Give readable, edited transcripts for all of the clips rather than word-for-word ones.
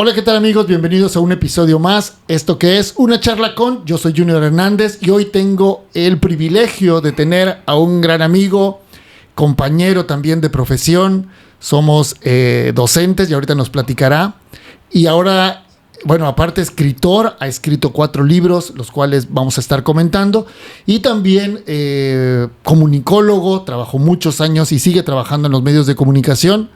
Hola, ¿qué tal amigos? Bienvenidos a un episodio más. Esto que es Una Charla Con. Yo soy Junior Hernández y hoy tengo el privilegio de tener a un gran amigo, compañero también de profesión. Somos docentes y ahorita nos platicará. Y ahora, bueno, aparte escritor, ha escrito 4 libros, los cuales vamos a estar comentando. Y también comunicólogo, trabajó muchos años y sigue trabajando en los medios de comunicación.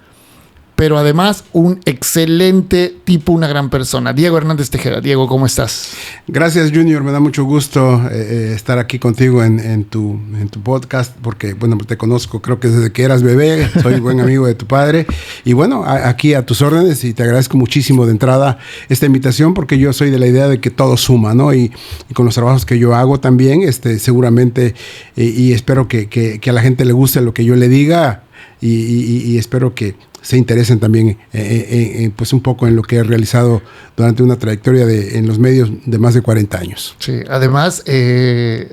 Pero además un excelente tipo, una gran persona. Diego Hernández Tejeda. Diego, ¿cómo estás? Gracias, Junior. Me da mucho gusto estar aquí contigo en tu podcast, porque, bueno, te conozco, creo que desde que eras bebé, soy buen amigo de tu padre. Y bueno, aquí a tus órdenes, y te agradezco muchísimo de entrada esta invitación, porque yo soy de la idea de que todo suma, ¿no? Y con los trabajos que yo hago también, seguramente, y espero que a la gente le guste lo que yo le diga, y espero que se interesen también pues un poco en lo que he realizado durante una trayectoria en los medios de más de 40 años. Sí, además,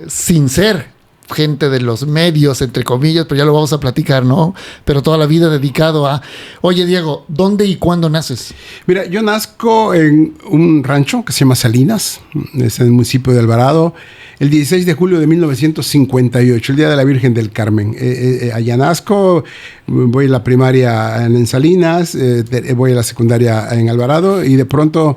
sin ser gente de los medios, entre comillas, pero ya lo vamos a platicar, ¿no? Pero toda la vida dedicado a... Oye, Diego, ¿dónde y cuándo naces? Mira, yo nazco en un rancho que se llama Salinas, es en el municipio de Alvarado, el 16 de julio de 1958, el Día de la Virgen del Carmen. Allá nazco, voy a la primaria en Salinas, voy a la secundaria en Alvarado, y de pronto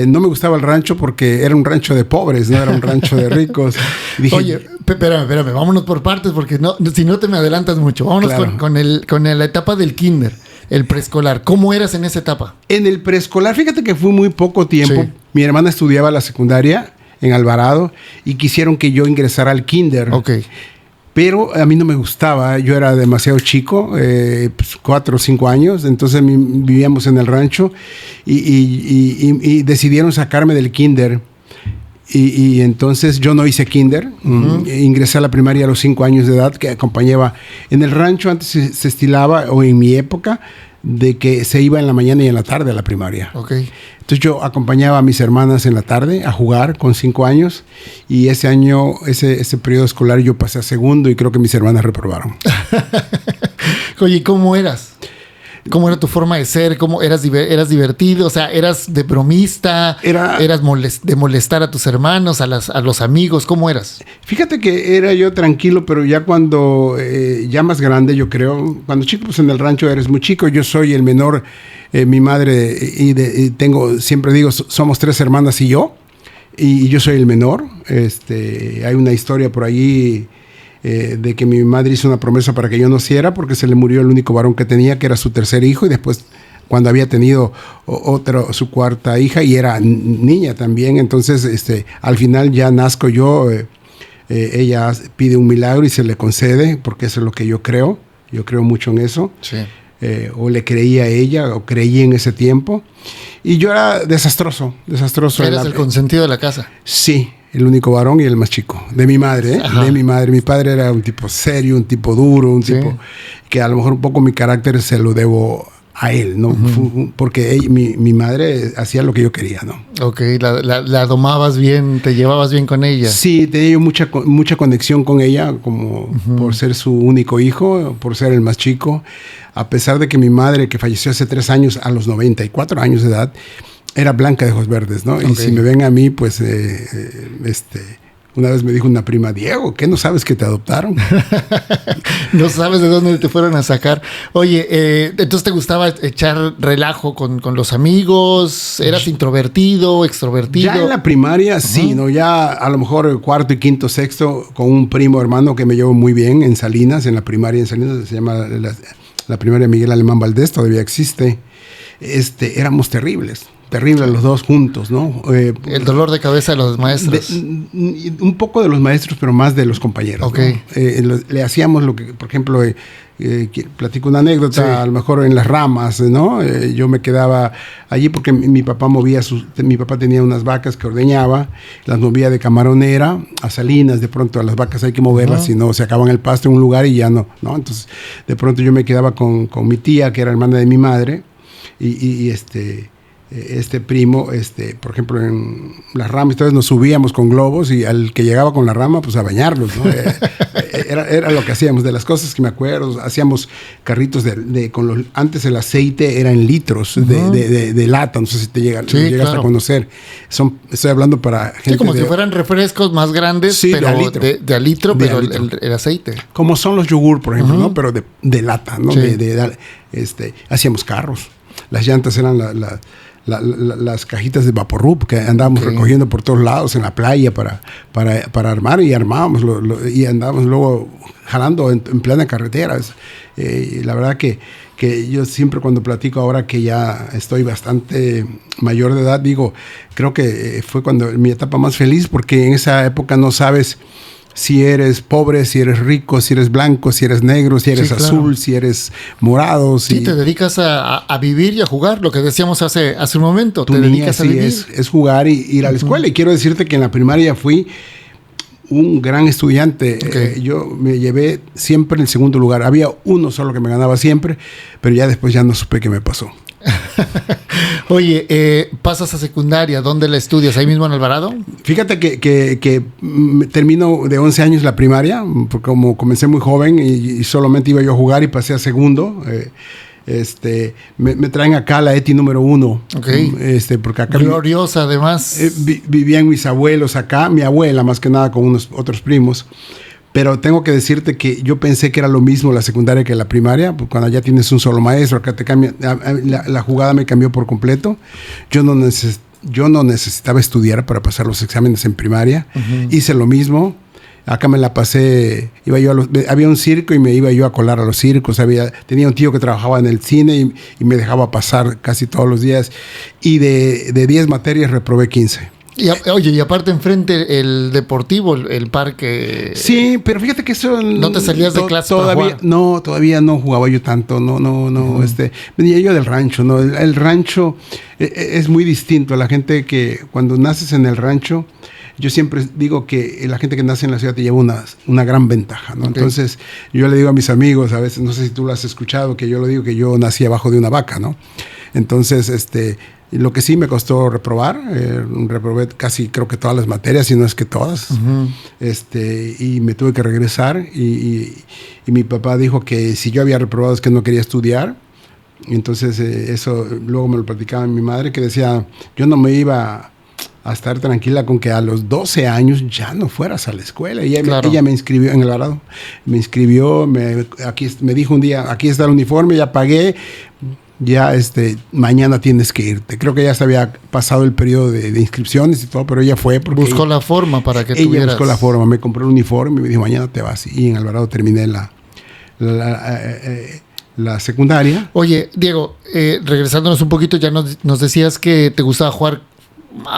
no me gustaba el rancho porque era un rancho de pobres, no era un rancho de ricos. Dije, oye, espérame, vámonos por partes porque no, si no te me adelantas mucho. Vámonos claro. con la etapa del kinder, el preescolar. ¿Cómo eras en esa etapa? En el preescolar, fíjate que fue muy poco tiempo. Sí. Mi hermana estudiaba la secundaria en Alvarado y quisieron que yo ingresara al kinder. Ok. Pero a mí no me gustaba, yo era demasiado chico, 4 o 5 años, entonces vivíamos en el rancho y decidieron sacarme del kinder. Y entonces yo no hice kinder, ingresé a la primaria a los 5 años de edad, que acompañaba en el rancho. Antes se estilaba, o en mi época, de que se iba en la mañana y en la tarde a la primaria. Okay. Entonces yo acompañaba a mis hermanas en la tarde a jugar con 5 años, y ese año, ese periodo escolar, yo pasé a segundo y creo que mis hermanas reprobaron. Oye, ¿cómo eras? ¿Cómo era tu forma de ser? ¿Cómo eras divertido? O sea, ¿eras de bromista? ¿Eras de molestar a tus hermanos, a los amigos? ¿Cómo eras? Fíjate que era yo tranquilo, pero ya cuando, ya más grande, yo creo, cuando chico, pues en el rancho eres muy chico. Yo soy el menor, mi madre, y tengo, siempre digo, somos 3 hermanas y yo soy el menor. Hay una historia por ahí, de que mi madre hizo una promesa para que yo naciera porque se le murió el único varón que tenía, que era su tercer hijo, y después, cuando había tenido su 4ª hija, y era niña también, entonces al final ya nazco yo, ella pide un milagro y se le concede, porque eso es lo que yo creo mucho en eso. Sí. O le creía a ella, o creí en ese tiempo, y yo era desastroso. ¿Eres el consentido de la casa? Sí, el único varón y el más chico, de mi madre, de mi madre. Mi padre era un tipo serio, un tipo duro, un tipo que a lo mejor un poco mi carácter se lo debo a él, ¿no? Porque mi madre hacía lo que yo quería, ¿no? Ok, la domabas bien, te llevabas bien con ella. Sí, tenía yo mucha conexión con ella, como por ser su único hijo, por ser el más chico. A pesar de que mi madre, que falleció hace 3 años, a los 94 años de edad, era blanca de ojos verdes, ¿no? Okay. Y si me ven a mí, pues, una vez me dijo una prima, Diego, ¿qué no sabes que te adoptaron? No sabes de dónde te fueron a sacar. Oye, entonces ¿te gustaba echar relajo con los amigos? ¿Eras introvertido, extrovertido? Ya en la primaria, sí, ¿no? Ya a lo mejor el 4º, 5º, 6º, con un primo hermano que me llevo muy bien en Salinas, en la primaria en Salinas, se llama la primaria Miguel Alemán Valdés, todavía existe. Éramos terribles los dos juntos, ¿no? El dolor de cabeza de los maestros. Un poco de los maestros, pero más de los compañeros. Okay. ¿No? Le hacíamos lo que, por ejemplo, platico una anécdota, sí. A lo mejor en las ramas, ¿no? Yo me quedaba allí porque mi papá tenía unas vacas que ordeñaba, las movía de Camaronera a Salinas. De pronto a las vacas hay que moverlas, si no se acaban el pasto en un lugar y ya no. Entonces, de pronto yo me quedaba con mi tía, que era hermana de mi madre, y este primo, por ejemplo, en las ramas, entonces nos subíamos con globos y al que llegaba con la rama, pues a bañarlos, ¿no? Era lo que hacíamos, de las cosas que me acuerdo. Hacíamos carritos antes el aceite era en litros de lata, no sé si te llegaste a conocer. Estoy hablando para gente. Sí, como si fueran refrescos más grandes, sí, pero de a litro, pero el aceite. Como son los yogur, por ejemplo, ¿no? Pero de lata, ¿no? Sí. Hacíamos carros. Las llantas eran las cajitas de Vaporub que andábamos recogiendo por todos lados en la playa para armar, y armábamos y andábamos luego jalando en plena carretera. La verdad que yo siempre, cuando platico ahora que ya estoy bastante mayor de edad, digo, creo que fue mi etapa más feliz, porque en esa época no sabes si eres pobre, si eres rico, si eres blanco, si eres negro, si eres azul, si eres morado. Sí, te dedicas a vivir y a jugar, lo que decíamos hace un momento. Te dedicas a vivir. Es jugar y ir a la escuela. Y quiero decirte que en la primaria fui un gran estudiante. Yo me llevé siempre en el segundo lugar. Había uno solo que me ganaba siempre, pero ya después ya no supe qué me pasó. Oye, pasas a secundaria, ¿dónde la estudias? ¿Ahí mismo en Alvarado? Fíjate que termino de 11 años la primaria, porque como comencé muy joven y solamente iba yo a jugar y pasé a segundo. Me traen acá la ETI número 1. Porque acá gloriosa, además. Vivían mis abuelos acá, mi abuela más que nada con unos otros primos. Pero tengo que decirte que yo pensé que era lo mismo la secundaria que la primaria, pues cuando ya tienes un solo maestro, acá te cambia, la jugada me cambió por completo. Yo no necesitaba estudiar para pasar los exámenes en primaria. Hice lo mismo. Acá me la pasé, había un circo y me iba yo a colar a los circos. Tenía un tío que trabajaba en el cine y me dejaba pasar casi todos los días. Y de 10 materias reprobé 15. Y aparte enfrente el deportivo, el parque. Sí, pero fíjate que eso no te salías de clase todavía. No, todavía no jugaba yo tanto. No. Venía yo del rancho, ¿no? El rancho es muy distinto a la gente que cuando naces en el rancho. Yo siempre digo que la gente que nace en la ciudad te lleva una gran ventaja, ¿no? Entonces, yo le digo a mis amigos, a veces, no sé si tú lo has escuchado, que yo lo digo que yo nací abajo de una vaca, ¿no? Entonces, lo que sí me costó reprobar, reprobé casi creo que todas las materias, si no es que todas, y me tuve que regresar, y mi papá dijo que si yo había reprobado es que no quería estudiar. Entonces, eso luego me lo platicaba mi madre, que decía, yo no me iba a estar tranquila con que a los 12 años ya no fueras a la escuela. Y ella me inscribió en Alvarado. Me inscribió, me dijo un día, aquí está el uniforme, ya pagué, ya mañana tienes que irte. Creo que ya se había pasado el periodo de inscripciones y todo, pero ella fue porque buscó la forma para que ella buscó la forma, me compró el uniforme y me dijo, mañana te vas. Y en Alvarado terminé la secundaria. Oye, Diego, regresándonos un poquito, ya nos decías que te gustaba jugar,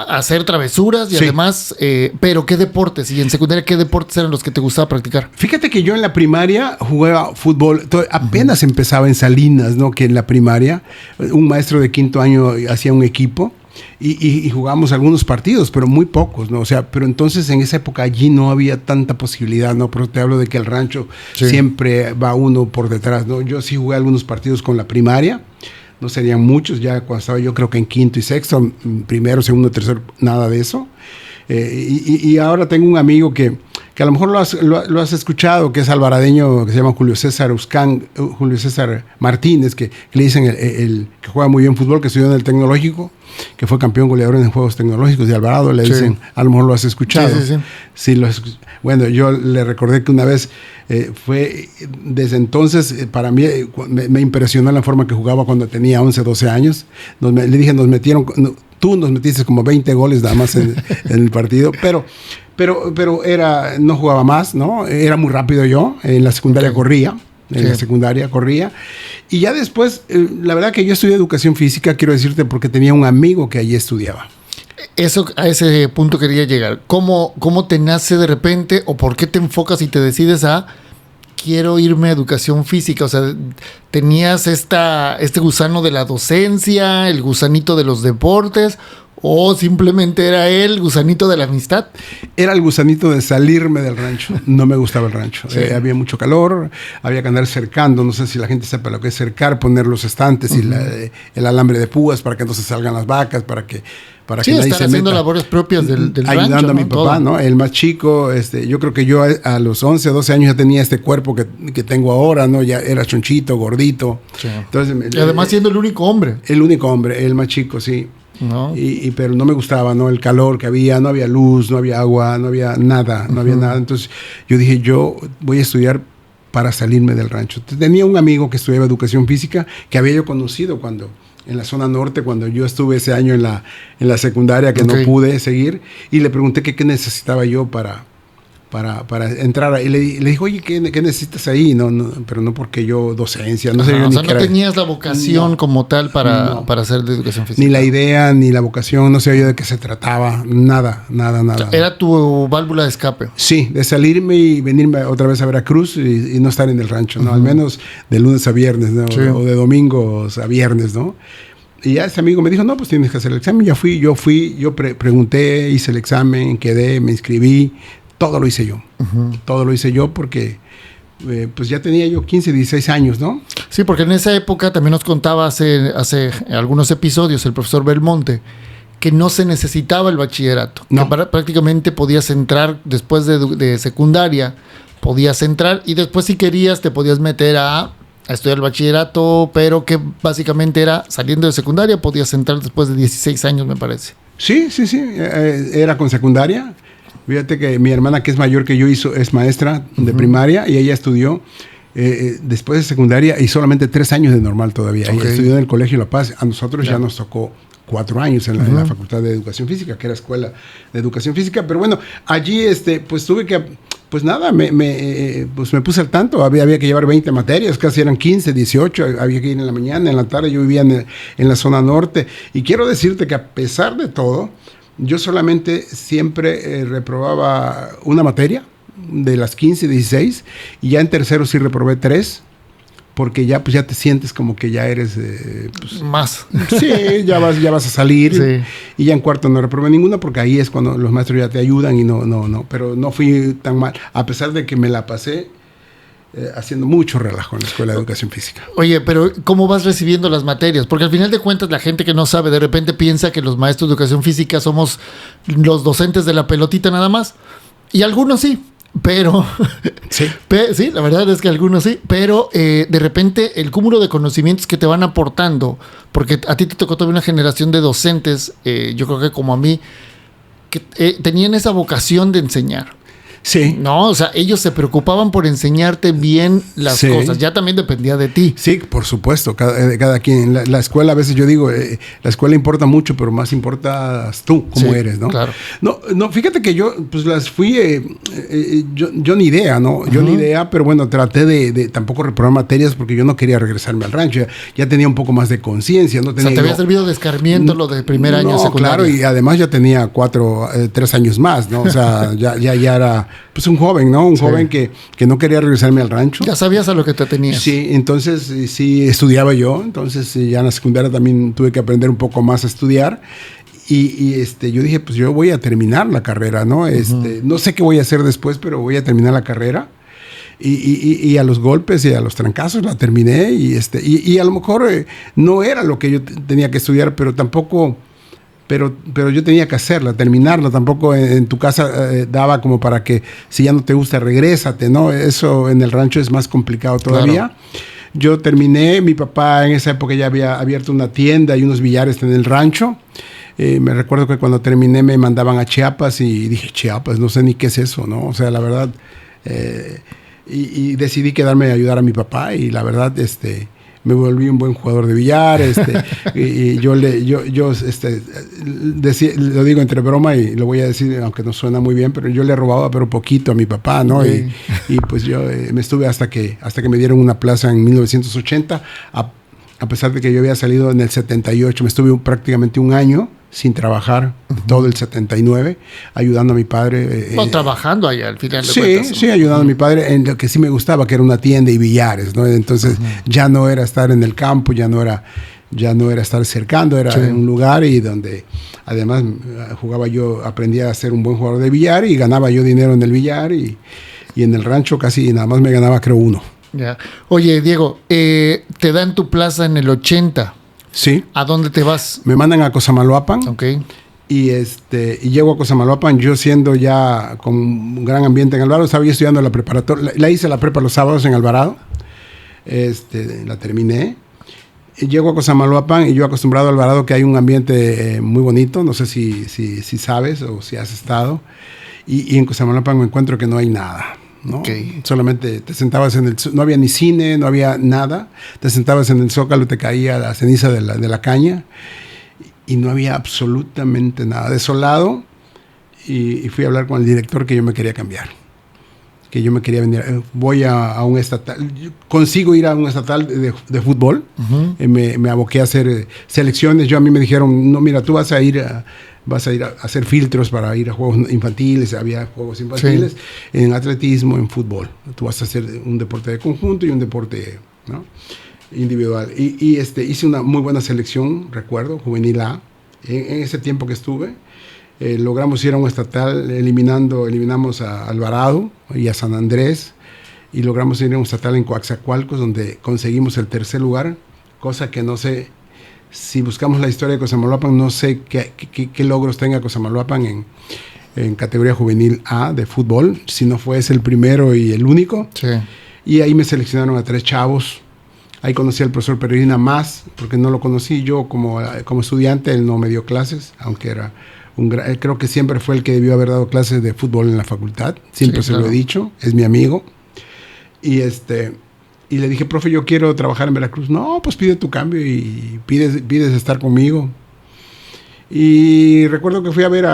hacer travesuras y además, pero ¿qué deportes? Y en secundaria, ¿qué deportes eran los que te gustaba practicar? Fíjate que yo en la primaria jugaba fútbol, apenas empezaba en Salinas, ¿no? Que en la primaria un maestro de quinto año hacía un equipo y jugábamos algunos partidos, pero muy pocos, ¿no? O sea, pero entonces en esa época allí no había tanta posibilidad, ¿no? Pero te hablo de que el rancho siempre va uno por detrás, ¿no? Yo sí jugué algunos partidos con la primaria. No serían muchos, ya cuando estaba yo creo que en quinto y sexto, primero, segundo, tercero, nada de eso. Y ahora tengo un amigo que a lo mejor lo has escuchado, que es alvaradeño, que se llama Julio César Martínez, que le dicen el que juega muy bien fútbol, que estudió en el Tecnológico, que fue campeón goleador en Juegos Tecnológicos de Alvarado. Le dicen, a lo mejor lo has escuchado. Sí, bueno, yo le recordé que una vez fue, desde entonces, para mí me impresionó la forma que jugaba cuando tenía 11, 12 años. Le dije, nos metiste como 20 goles nada más en el partido, pero no jugaba más, ¿no? Era muy rápido yo, en la secundaria corría. La secundaria corría. Y ya después, la verdad que yo estudié educación física, quiero decirte, porque tenía un amigo que allí estudiaba. A ese punto quería llegar. ¿Cómo te nace de repente o por qué te enfocas y te decides a quiero irme a educación física? O sea, ¿tenías este gusano de la docencia, el gusanito de los deportes? ¿O simplemente era el gusanito de la amistad? Era el gusanito de salirme del rancho. No me gustaba el rancho. Sí. Había mucho calor, había que andar cercando. No sé si la gente sepa lo que es cercar, poner los estantes y el alambre de púas para que no se salgan las vacas, para que nadie estar se haciendo meta. labores propias del rancho. Ayudando a mi papá, ¿no? El más chico. Yo creo que yo a los 11, 12 años ya tenía este cuerpo que tengo ahora, ¿no? Ya era chonchito, gordito. Sí. Entonces, y además siendo el único hombre. El único hombre, el más chico, sí. No. Pero no me gustaba, ¿no? El calor que había, no había luz, no había agua, no había nada, no había nada. Entonces yo dije, yo voy a estudiar para salirme del rancho. Tenía un amigo que estudiaba educación física que había yo conocido en la zona norte, cuando yo estuve ese año en la secundaria, que no pude seguir, y le pregunté qué necesitaba yo para entrar. Y le dijo, oye, ¿qué necesitas ahí? No, pero no porque yo docencia, no sé yo ni qué era. No tenías la vocación como tal para hacer de educación física. Ni la idea, ni la vocación, no sé yo de qué se trataba, nada. Era tu válvula de escape. Sí, de salirme y venirme otra vez a Veracruz y no estar en el rancho, ¿no? Al menos de lunes a viernes, ¿no? Sí. O de domingos a viernes, ¿no? Y ya ese amigo me dijo, no, pues tienes que hacer el examen. Yo pregunté, hice el examen, quedé, me inscribí. Todo lo hice yo. Todo lo hice yo porque pues ya tenía yo 15, 16 años, ¿no? Sí, porque en esa época también nos contaba hace algunos episodios el profesor Belmonte que no se necesitaba el bachillerato. No. Que prácticamente podías entrar después de secundaria, podías entrar y después si querías te podías meter a estudiar el bachillerato, pero que básicamente era saliendo de secundaria, podías entrar después de 16 años, me parece. Sí. Era con secundaria. Fíjate que mi hermana, que es mayor que yo, es maestra de primaria y ella estudió después de secundaria y solamente 3 años de normal todavía. Ella estudió en el Colegio La Paz. A nosotros ya nos tocó 4 años en la Facultad de Educación Física, que era escuela de Educación Física. Pero bueno, allí pues tuve que, pues nada, pues me puse al tanto. Había que llevar 20 materias, casi eran 15, 18. Había que ir en la mañana, en la tarde. Yo vivía en la zona norte. Y quiero decirte que a pesar de todo, yo solamente siempre reprobaba una materia de las 15, 16, y ya en tercero sí reprobé 3, porque ya pues ya te sientes como que ya eres... pues, más. Sí, ya vas a salir. Sí. Y ya en cuarto no reprobé ninguna, porque ahí es cuando los maestros ya te ayudan y no. Pero no fui tan mal, a pesar de que me la pasé haciendo mucho relajo en la Escuela de Educación Física. Oye, pero ¿cómo vas recibiendo las materias? Porque al final de cuentas la gente que no sabe de repente piensa que los maestros de Educación Física somos los docentes de la pelotita nada más. Y algunos sí, pero... Sí. Sí, la verdad es que algunos sí, pero de repente el cúmulo de conocimientos que te van aportando, porque a ti te tocó toda una generación de docentes, yo creo que como a mí, que tenían esa vocación de enseñar. Sí. No, o sea, ellos se preocupaban por enseñarte bien las cosas. Ya también dependía de ti. Sí, por supuesto. Cada quien. La escuela, a veces yo digo, la escuela importa mucho, pero más importas tú, cómo eres, ¿no? Claro. No, fíjate que yo, pues las fui, yo ni idea, ¿no? Yo ni idea, pero bueno, traté de tampoco reprobar materias porque yo no quería regresarme al rancho. Ya tenía un poco más de conciencia, ¿no? Tenía, o sea, te había servido de escarmiento lo de primer año secundaria. Claro, y además ya tenía 3 años más, ¿no? O sea, ya era... Pues un joven, ¿no? Un joven que no quería regresarme al rancho. Ya sabías a lo que te tenías. Sí, entonces sí estudiaba yo. Entonces ya en la secundaria también tuve que aprender un poco más a estudiar. Y yo dije, pues yo voy a terminar la carrera, ¿no? No sé qué voy a hacer después, pero voy a terminar la carrera. Y a los golpes y a los trancazos la terminé. Y a lo mejor no era lo que yo tenía que estudiar, pero tampoco... Pero yo tenía que hacerla, terminarla. Tampoco en tu casa daba como para que si ya no te gusta, regrésate, ¿no? Eso en el rancho es más complicado todavía. Claro. Yo terminé, mi papá en esa época ya había abierto una tienda y unos billares en el rancho. Me recuerdo que cuando terminé me mandaban a Chiapas y dije, Chiapas, no sé ni qué es eso, ¿no? O sea, la verdad, y decidí quedarme a ayudar a mi papá y la verdad, me volví un buen jugador de billar, y yo decía, lo digo entre broma y lo voy a decir, aunque no suena muy bien, pero yo le robaba pero poquito a mi papá, ¿no? Sí. Y pues yo me estuve hasta que me dieron una plaza en 1980, a pesar de que yo había salido en el 78, me estuve prácticamente un año sin trabajar, todo el 79, ayudando a mi padre. Trabajando allá al final de cuentas. Sí, ayudando a mi padre en lo que sí me gustaba, que era una tienda y billares, ¿no? Entonces ya no era estar en el campo, ya no era ya no era estar cercando, era en un lugar y donde además aprendía a ser un buen jugador de billar y ganaba yo dinero en el billar y en el rancho casi nada más me ganaba creo 1. Ya. Oye, Diego, te dan tu plaza en el 80. Sí. ¿A dónde te vas? Me mandan a Cosamaloapan. Ok. Y llego a Cosamaloapan, yo siendo ya con un gran ambiente en Alvarado, estaba yo estudiando la preparatoria, la hice la prepa los sábados en Alvarado, la terminé. Y llego a Cosamaloapan y yo acostumbrado a Alvarado que hay un ambiente muy bonito, no sé si sabes o si has estado, y en Cosamaloapan me encuentro que no hay nada. ¿No? Okay. Solamente te sentabas no había ni cine, no había nada, te sentabas en el zócalo, te caía la ceniza de la caña y no había absolutamente nada, desolado, y fui a hablar con el director que yo me quería cambiar, que yo me quería venir, voy a un estatal, consigo ir a un estatal de fútbol, me aboqué a hacer selecciones, a mí me dijeron, no, mira, tú vas a ir a hacer filtros para ir a juegos infantiles, había juegos infantiles, en atletismo, en fútbol. Tú vas a hacer un deporte de conjunto y un deporte, ¿no?, individual. Y hice una muy buena selección, recuerdo, juvenil A. En ese tiempo que estuve, logramos ir a un estatal, eliminamos a Alvarado y a San Andrés, y logramos ir a un estatal en Coaxacualcos, donde conseguimos el 3er lugar, cosa que no sé. Si buscamos la historia de Cosamaloapan, no sé qué logros tenga Cosamaloapan en categoría juvenil A de fútbol, si no fue ese el primero y el único. Sí. Y ahí me seleccionaron a 3 chavos. Ahí conocí al profesor Peregrina más, porque no lo conocí yo como estudiante, él no me dio clases, aunque era creo que siempre fue el que debió haber dado clases de fútbol en la facultad, siempre sí, claro. Se lo he dicho, es mi amigo. Y le dije, profe, yo quiero trabajar en Veracruz. No, pues pide tu cambio y pides estar conmigo. Y recuerdo que fui a ver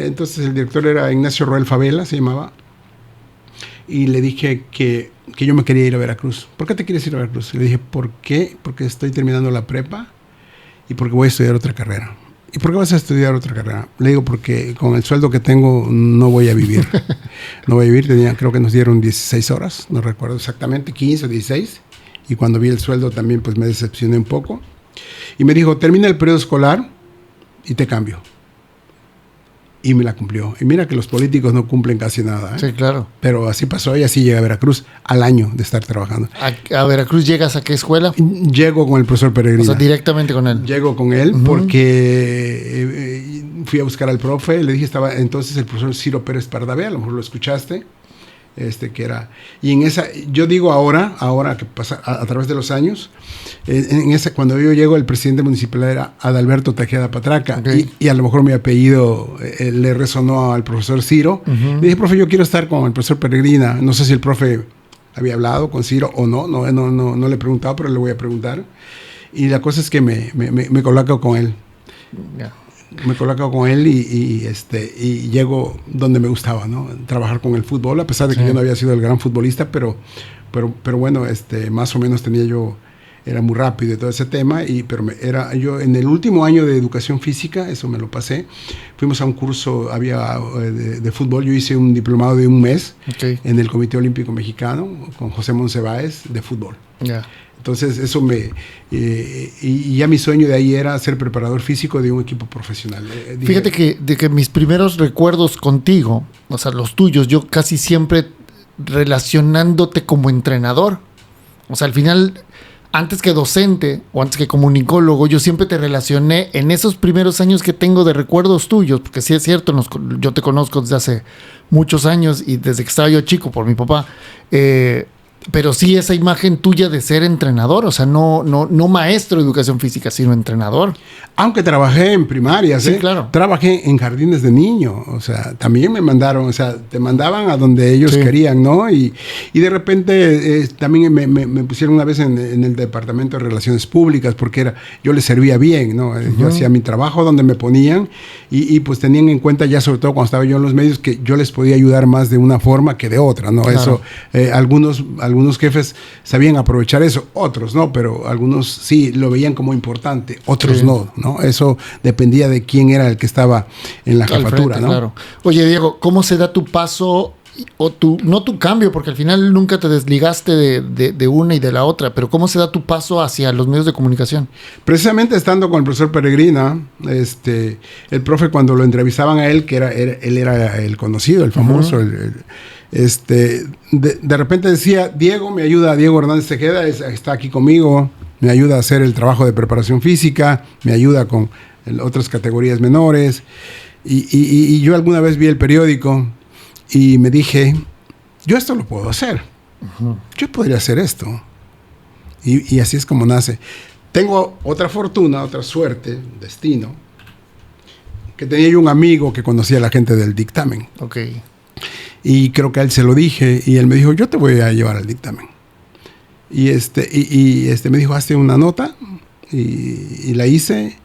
entonces el director era Ignacio Roel Favela, se llamaba. Y le dije que yo me quería ir a Veracruz. ¿Por qué te quieres ir a Veracruz? Y le dije, ¿por qué? Porque estoy terminando la prepa y porque voy a estudiar otra carrera. ¿Y por qué vas a estudiar otra carrera? Le digo, porque con el sueldo que tengo no voy a vivir. No voy a vivir, creo que nos dieron 16 horas, no recuerdo exactamente, 15 o 16. Y cuando vi el sueldo también pues me decepcioné un poco. Y me dijo, termina el periodo escolar y te cambio. Y me la cumplió. Y mira que los políticos no cumplen casi nada, ¿eh? Sí, claro. Pero así pasó y así llegué a Veracruz al año de estar trabajando. ¿A Veracruz llegas a qué escuela? Llego con el profesor Peregrina. O sea, directamente con él. Llego con él porque fui a buscar al profe. Le dije, estaba entonces el profesor Ciro Pérez Pardavé, a lo mejor lo escuchaste. Que era, y en esa, yo digo ahora que pasa a través de los años, cuando yo llego, el presidente municipal era Adalberto Tejeda Patraca, okay. y a lo mejor mi apellido le resonó al profesor Ciro. Le dije, profe, yo quiero estar con el profesor Peregrina. No sé si el profe había hablado con Ciro o no le he preguntado, pero le voy a preguntar. Y la cosa es que me coloco con él. Yeah. Me coloco con él y llego donde me gustaba, ¿no? Trabajar con el fútbol, a pesar de que yo no había sido el gran futbolista, pero bueno, más o menos era muy rápido y todo ese tema, pero yo en el último año de educación física, eso me lo pasé, fuimos a un curso de fútbol, yo hice un diplomado de un mes en el Comité Olímpico Mexicano con José Monsiváis de fútbol. Yeah. Entonces eso y ya mi sueño de ahí era ser preparador físico de un equipo profesional. Fíjate que mis primeros recuerdos contigo, o sea, los tuyos, yo casi siempre relacionándote como entrenador. O sea, al final, antes que docente o antes que comunicólogo, yo siempre te relacioné en esos primeros años que tengo de recuerdos tuyos, porque sí es cierto, yo te conozco desde hace muchos años y desde que estaba yo chico por mi papá. Pero sí esa imagen tuya de ser entrenador, o sea, no maestro de educación física, sino entrenador. Aunque trabajé en primarias, sí, claro. Trabajé en jardines de niños, o sea, también me mandaron, o sea, te mandaban a donde ellos querían, ¿no? Y de repente también me pusieron una vez en el departamento de relaciones públicas, porque yo les servía bien, ¿no? Yo hacía mi trabajo donde me ponían y pues tenían en cuenta ya, sobre todo cuando estaba yo en los medios, que yo les podía ayudar más de una forma que de otra, ¿no? Claro. Eso, algunos jefes sabían aprovechar eso, otros no, pero algunos sí lo veían como importante, otros no. Eso dependía de quién era el que estaba en la jefatura, frente, ¿no? Claro. Oye, Diego, ¿cómo se da tu paso no tu cambio, porque al final nunca te desligaste de una y de la otra, pero cómo se da tu paso hacia los medios de comunicación? Precisamente estando con el profesor Peregrina, el profe cuando lo entrevistaban a él, que él era el conocido, el famoso, de repente decía, Diego Hernández Tejeda está aquí conmigo, me ayuda a hacer el trabajo de preparación física, me ayuda con otras categorías menores, y yo alguna vez vi el periódico y me dije, yo esto lo puedo hacer, yo podría hacer esto, y así es como nace. Tengo otra fortuna, otra suerte, destino, que tenía yo un amigo que conocía a la gente del dictamen. Okay. Y creo que a él se lo dije y él me dijo, yo te voy a llevar al dictamen. Y me dijo, hazte una nota, y la hice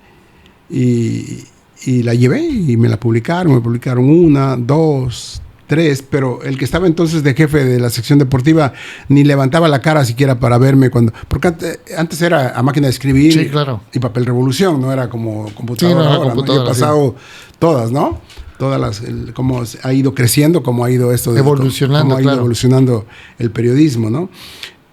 y la llevé y me publicaron 1, 2, 3, pero el que estaba entonces de jefe de la sección deportiva ni levantaba la cara siquiera para verme porque antes era a máquina de escribir, sí, claro, y papel revolución, no era como computadora, sí, ahora, ¿no? Yo he pasado todas, ¿no? Todas cómo ha ido creciendo, cómo ha ido esto evolucionando, cómo ha ido evolucionando el periodismo, ¿no?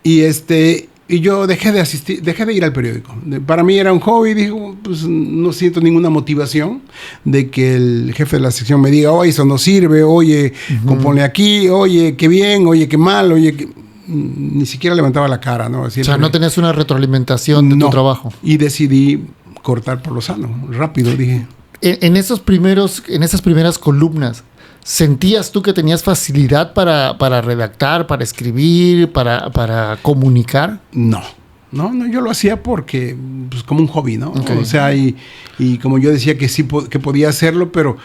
Y yo dejé de ir al periódico. Para mí era un hobby, digo, pues no siento ninguna motivación de que el jefe de la sección me diga, oye, eso no sirve, oye, compone aquí, oye, qué bien, oye, qué mal, oye, ni siquiera levantaba la cara, ¿no? Siempre, o sea, no tenías una retroalimentación de tu trabajo. Y decidí cortar por lo sano, rápido, dije. En esas primeras columnas, ¿sentías tú que tenías facilidad para redactar, para escribir, para comunicar? No, yo lo hacía porque, pues, como un hobby, ¿no? Okay. O sea, y como yo decía que sí, que podía hacerlo, pero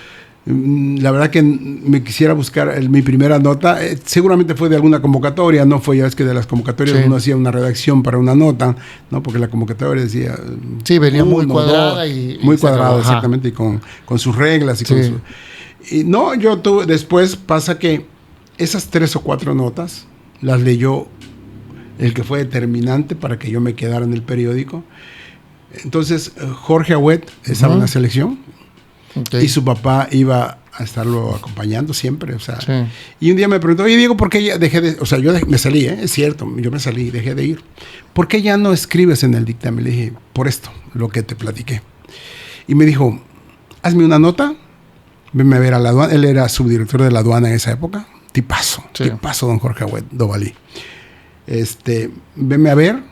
la verdad que me quisiera buscar mi primera nota, seguramente fue de alguna convocatoria, no fue, ya ves que de las convocatorias uno hacía una redacción para una nota, ¿no? Porque la convocatoria decía... Sí, venía muy cuadrada muy cuadrado, exactamente, y con sus reglas y con su... Y no, después pasa que esas 3 o 4 notas las leyó el que fue determinante para que yo me quedara en el periódico. Entonces, Jorge Agüet estaba en la selección, y su papá iba a estarlo acompañando siempre, o sea. Sí. Y un día me preguntó, oye, Diego, ¿por qué ya dejé de...? O sea, me salí, es cierto, yo me salí, dejé de ir. ¿Por qué ya no escribes en el dictamen? Le dije, por esto, lo que te platiqué. Y me dijo, hazme una nota, venme a ver a la aduana. Él era subdirector de la aduana en esa época. Tipazo, don Jorge Agüet Dovalí. Venme a ver,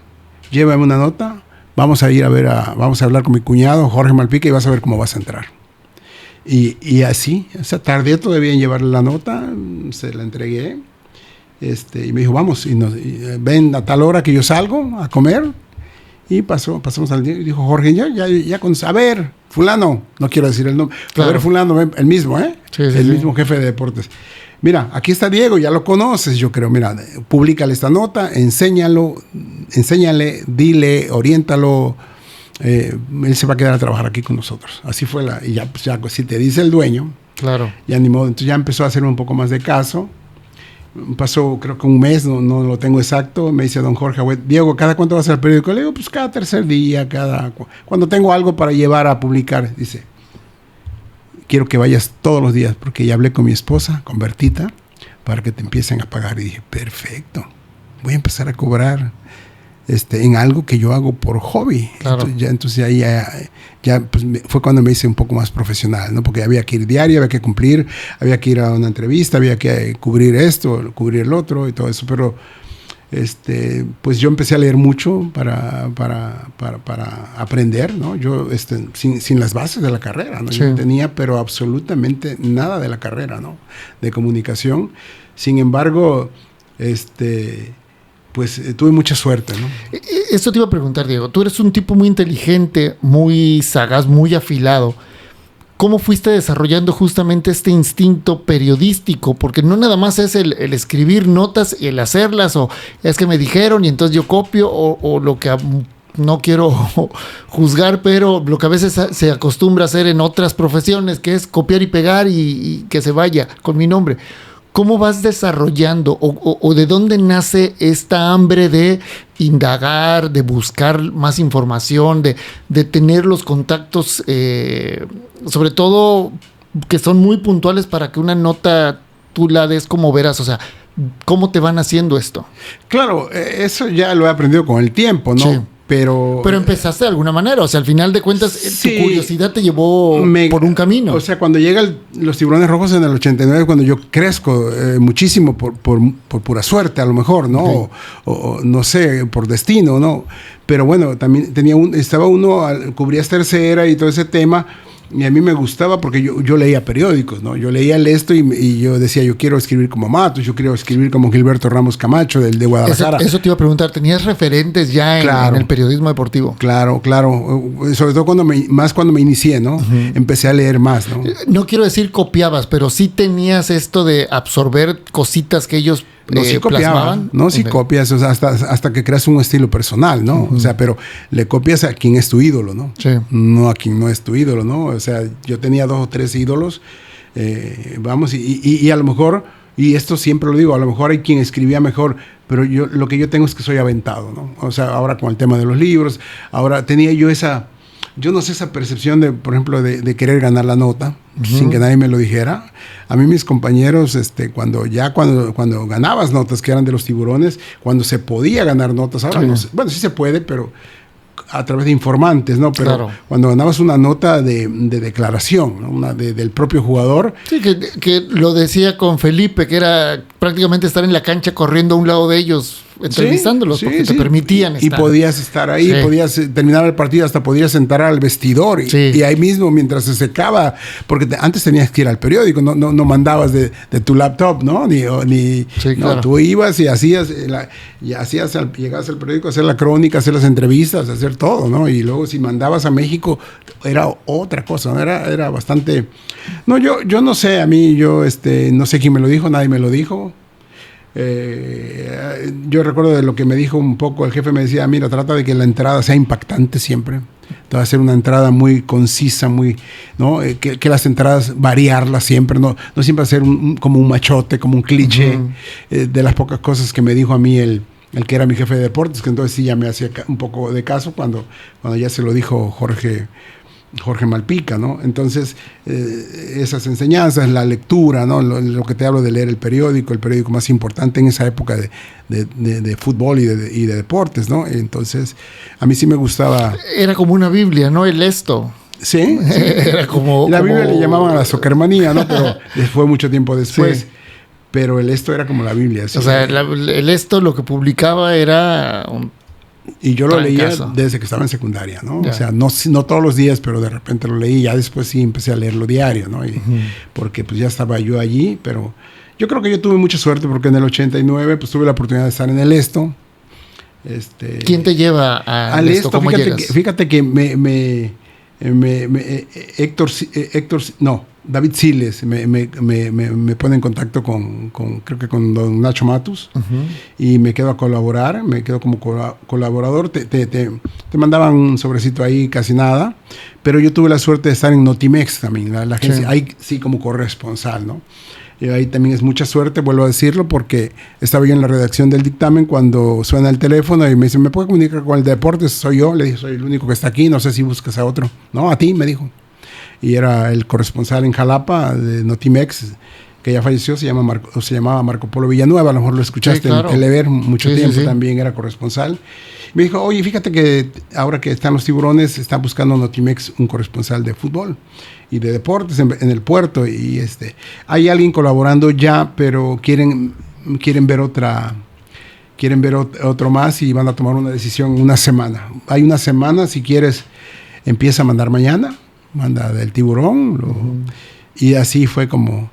llévame una nota, vamos a hablar con mi cuñado, Jorge Malpica, y vas a ver cómo vas a entrar. Y así, o sea, tardé todavía en llevarle la nota, se la entregué, y me dijo, vamos, y ven a tal hora que yo salgo a comer. Y pasamos al día y dijo, Jorge, a ver, fulano, no quiero decir el nombre, claro. A ver, fulano, el mismo, el mismo jefe de deportes. Mira, aquí está Diego, ya lo conoces, yo creo, mira, públicale esta nota, enséñale, dile, oriéntalo, él se va a quedar a trabajar aquí con nosotros. Así fue y ya si te dice el dueño, claro, ya ni modo. Entonces ya empezó a hacerme un poco más de caso. Pasó creo que un mes, no lo tengo exacto. Me dice don Jorge Agüet, Diego, ¿cada cuánto vas al periódico? Le digo, pues cada tercer día, cuando tengo algo para llevar a publicar. Dice, quiero que vayas todos los días, porque ya hablé con mi esposa, con Bertita, para que te empiecen a pagar. Y dije, perfecto, voy a empezar a cobrar en algo que yo hago por hobby. Claro. Entonces ahí ya pues, fue cuando me hice un poco más profesional, ¿no? Porque había que ir diario, había que cumplir, había que ir a una entrevista, había que cubrir esto, cubrir el otro y todo eso. Pero pues yo empecé a leer mucho para aprender, ¿no? Yo sin las bases de la carrera, ¿no? Sí. Yo no tenía pero absolutamente nada de la carrera, ¿no? De comunicación. Sin embargo, pues tuve mucha suerte, ¿no? Esto te iba a preguntar, Diego. Tú eres un tipo muy inteligente, muy sagaz, muy afilado. ¿Cómo fuiste desarrollando justamente este instinto periodístico? Porque no nada más es el escribir notas y el hacerlas, o es que me dijeron y entonces yo copio, o lo que no quiero juzgar, pero lo que a veces se acostumbra a hacer en otras profesiones, que es copiar y pegar y que se vaya con mi nombre. ¿Cómo vas desarrollando o de dónde nace esta hambre de indagar, de buscar más información, de tener los contactos, sobre todo que son muy puntuales para que una nota tú la des como verás, o sea, ¿cómo te van haciendo esto? Claro, eso ya lo he aprendido con el tiempo, ¿no? Sí. Pero empezaste de alguna manera, o sea, al final de cuentas, sí, tu curiosidad te llevó por un camino. O sea, cuando llegan los Tiburones Rojos en el 89, cuando yo crezco muchísimo por pura suerte, a lo mejor, ¿no? Okay. O no sé, por destino, ¿no? Pero bueno, también cubrías tercera y todo ese tema. Y a mí me gustaba porque yo leía periódicos, ¿no? Yo leía el esto y yo decía, yo quiero escribir como Matos, yo quiero escribir como Gilberto Ramos Camacho, del de Guadalajara. Eso te iba a preguntar, ¿tenías referentes ya en el periodismo deportivo? Claro. Sobre todo cuando me inicié, ¿no? Uh-huh. Empecé a leer más, ¿no? No quiero decir copiabas, pero sí tenías esto de absorber cositas que ellos plasmaban. No, sí copias, o sea, hasta que creas un estilo personal, ¿no? Uh-huh. O sea, pero le copias a quien es tu ídolo, ¿no? Sí. No a quien no es tu ídolo, ¿no? O sea, yo tenía 2 o 3 ídolos, y a lo mejor, y esto siempre lo digo, a lo mejor hay quien escribía mejor, pero lo que yo tengo es que soy aventado, ¿no? O sea, ahora con el tema de los libros, ahora tenía yo esa percepción de, por ejemplo, de querer ganar la nota, uh-huh, sin que nadie me lo dijera. A mí mis compañeros, cuando ganabas notas que eran de los Tiburones, cuando se podía ganar notas, ahora no sé, bueno, sí se puede, pero a través de informantes, ¿no? Pero claro, cuando ganabas una nota de declaración, ¿no? Del propio jugador. Sí, que lo decía con Felipe, que era prácticamente estar en la cancha corriendo a un lado de ellos, entrevistándolos, porque te permitían estar. Y podías estar ahí, podías terminar el partido, hasta podías entrar al vestidor y ahí mismo mientras se secaba, porque antes tenías que ir al periódico, no mandabas de tu laptop, ¿no? Claro, tú ibas y llegabas al periódico a hacer la crónica, a hacer las entrevistas, a hacer todo, ¿no? Y luego si mandabas a México era otra cosa, ¿no? Era bastante. No, yo no sé, a mí no sé quién me lo dijo, nadie me lo dijo. Yo recuerdo de lo que me dijo un poco el jefe, me decía, mira, trata de que la entrada sea impactante siempre, te va a hacer una entrada muy concisa, muy, ¿no? Que las entradas variarlas siempre, no siempre hacer como un machote, como un cliché. Uh-huh. De las pocas cosas que me dijo a mí el que era mi jefe de deportes, que entonces sí ya me hacía un poco de caso cuando ya se lo dijo Jorge Malpica, ¿no? Entonces, esas enseñanzas, la lectura, ¿no? Lo que te hablo de leer el periódico más importante en esa época de fútbol y de deportes, ¿no? Entonces, a mí sí me gustaba. Era como una Biblia, ¿no? El esto. Sí. Era como. La Biblia le llamaban a la Soccermanía, ¿no? Pero fue mucho tiempo después. Sí. Pero el esto era como la Biblia. ¿Sí? O sea, el esto lo que publicaba era y yo lo leía desde que estaba en secundaria, ¿no? Yeah. O sea, no todos los días, pero de repente lo leí. Ya después sí empecé a leerlo diario, ¿no? Porque pues ya estaba yo allí, pero yo creo que yo tuve mucha suerte porque en el 89 pues tuve la oportunidad de estar en el Esto. ¿Quién te lleva al Esto? ¿Cómo llegas? Fíjate que David Siles me pone en contacto creo que con don Nacho Matus, uh-huh, y me quedo a colaborar, me quedo como colaborador. Te mandaban un sobrecito ahí, casi nada, pero yo tuve la suerte de estar en Notimex también, la agencia, sí, ahí sí como corresponsal, ¿no? Y ahí también es mucha suerte, vuelvo a decirlo, porque estaba yo en la redacción del dictamen cuando suena el teléfono y me dice, ¿me puede comunicar con el deportes? Soy yo, le dije, soy el único que está aquí, no sé si buscas a otro. No, a ti, me dijo. Y era el corresponsal en Jalapa de Notimex, que ya falleció, se llamaba Marco Polo Villanueva, a lo mejor lo escuchaste, sí, claro, en Telever mucho tiempo, sí. También era corresponsal. Me dijo, oye, fíjate que ahora que están los Tiburones, están buscando Notimex un corresponsal de fútbol y de deportes en el puerto, y hay alguien colaborando ya, pero quieren ver otro más y van a tomar una decisión en una semana. Hay una semana, si quieres, empieza a mandar mañana. Manda del Tiburón, uh-huh, y así fue como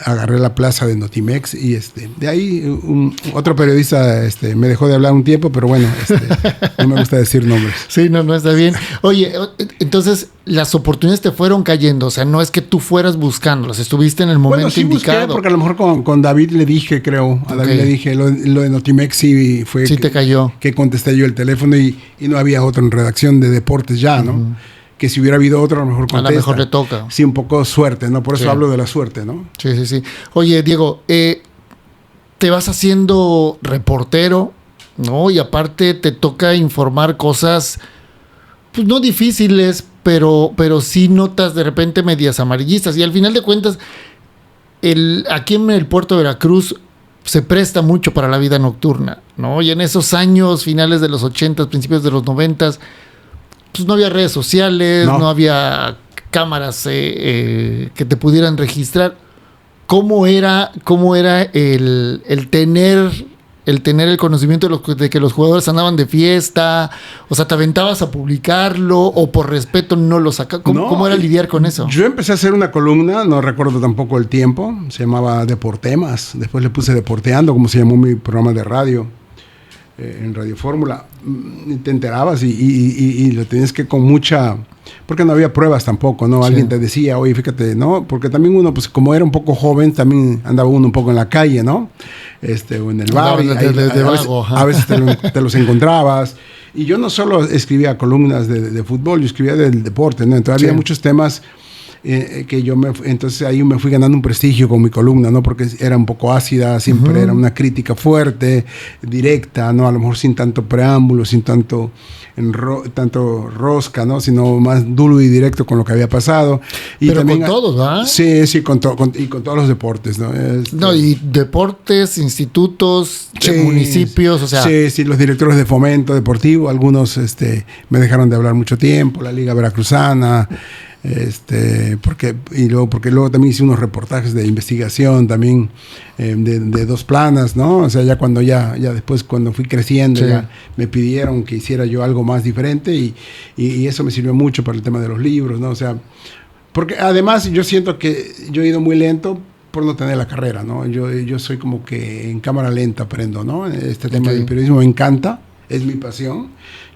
agarré la plaza de Notimex y de ahí otro periodista me dejó de hablar un tiempo, pero bueno, no me gusta decir nombres. Sí, no está bien. Oye, entonces las oportunidades te fueron cayendo, o sea, no es que tú fueras buscándolas, estuviste en el momento indicado. Busqué, porque a lo mejor con David le dije, creo, a David le dije, lo de Notimex sí fue sí te cayó. Que contesté yo el teléfono y no había otro en redacción de deportes ya, ¿no? Uh-huh. Que si hubiera habido otro, a lo mejor contesta. A lo mejor le toca. Sí, un poco suerte, ¿no? Por eso hablo de la suerte, ¿no? Sí. Oye, Diego, te vas haciendo reportero, ¿no? Y aparte te toca informar cosas, pues no difíciles, pero sí notas de repente medias amarillistas. Y al final de cuentas, aquí en el puerto de Veracruz se presta mucho para la vida nocturna, ¿no? Y en esos años, finales de los 80, principios de los 90, pues no había redes sociales, no había cámaras que te pudieran registrar. ¿Cómo era el tener el conocimiento de que los jugadores andaban de fiesta? O sea, ¿te aventabas a publicarlo o por respeto no lo sacabas? ¿Cómo era lidiar con eso? Yo empecé a hacer una columna, no recuerdo tampoco el tiempo, se llamaba Deportemas, después le puse Deporteando, como se llamó mi programa de radio, en Radio Fórmula. Te enterabas y lo tenías que con mucha... Porque no había pruebas tampoco, ¿no? Sí. Alguien te decía, oye, fíjate, ¿no? Porque también uno, pues como era un poco joven, también andaba uno un poco en la calle, ¿no? O en el bar. A veces te los encontrabas. Y yo no solo escribía columnas de fútbol, yo escribía del deporte, ¿no? Entonces había muchos temas que entonces ahí me fui ganando un prestigio con mi columna, ¿no? Porque era un poco ácida, siempre era una crítica fuerte, directa, ¿no? A lo mejor sin tanto preámbulo, sin tanto rosca, ¿no? Sino más duro y directo con lo que había pasado. Y pero también, con todos, ¿verdad? Sí, con todos los deportes, ¿no? No, y deportes, institutos, municipios, o sea... Sí, los directores de fomento deportivo, algunos me dejaron de hablar mucho tiempo, la Liga Veracruzana... porque luego también hice unos reportajes de investigación también de dos planas, ¿no? O sea, ya después cuando fui creciendo ya me pidieron que hiciera yo algo más diferente y eso me sirvió mucho para el tema de los libros, ¿no? O sea, porque además yo siento que yo he ido muy lento por no tener la carrera, ¿no? Yo soy como que en cámara lenta aprendo, ¿no? Este tema del periodismo me encanta, es mi pasión.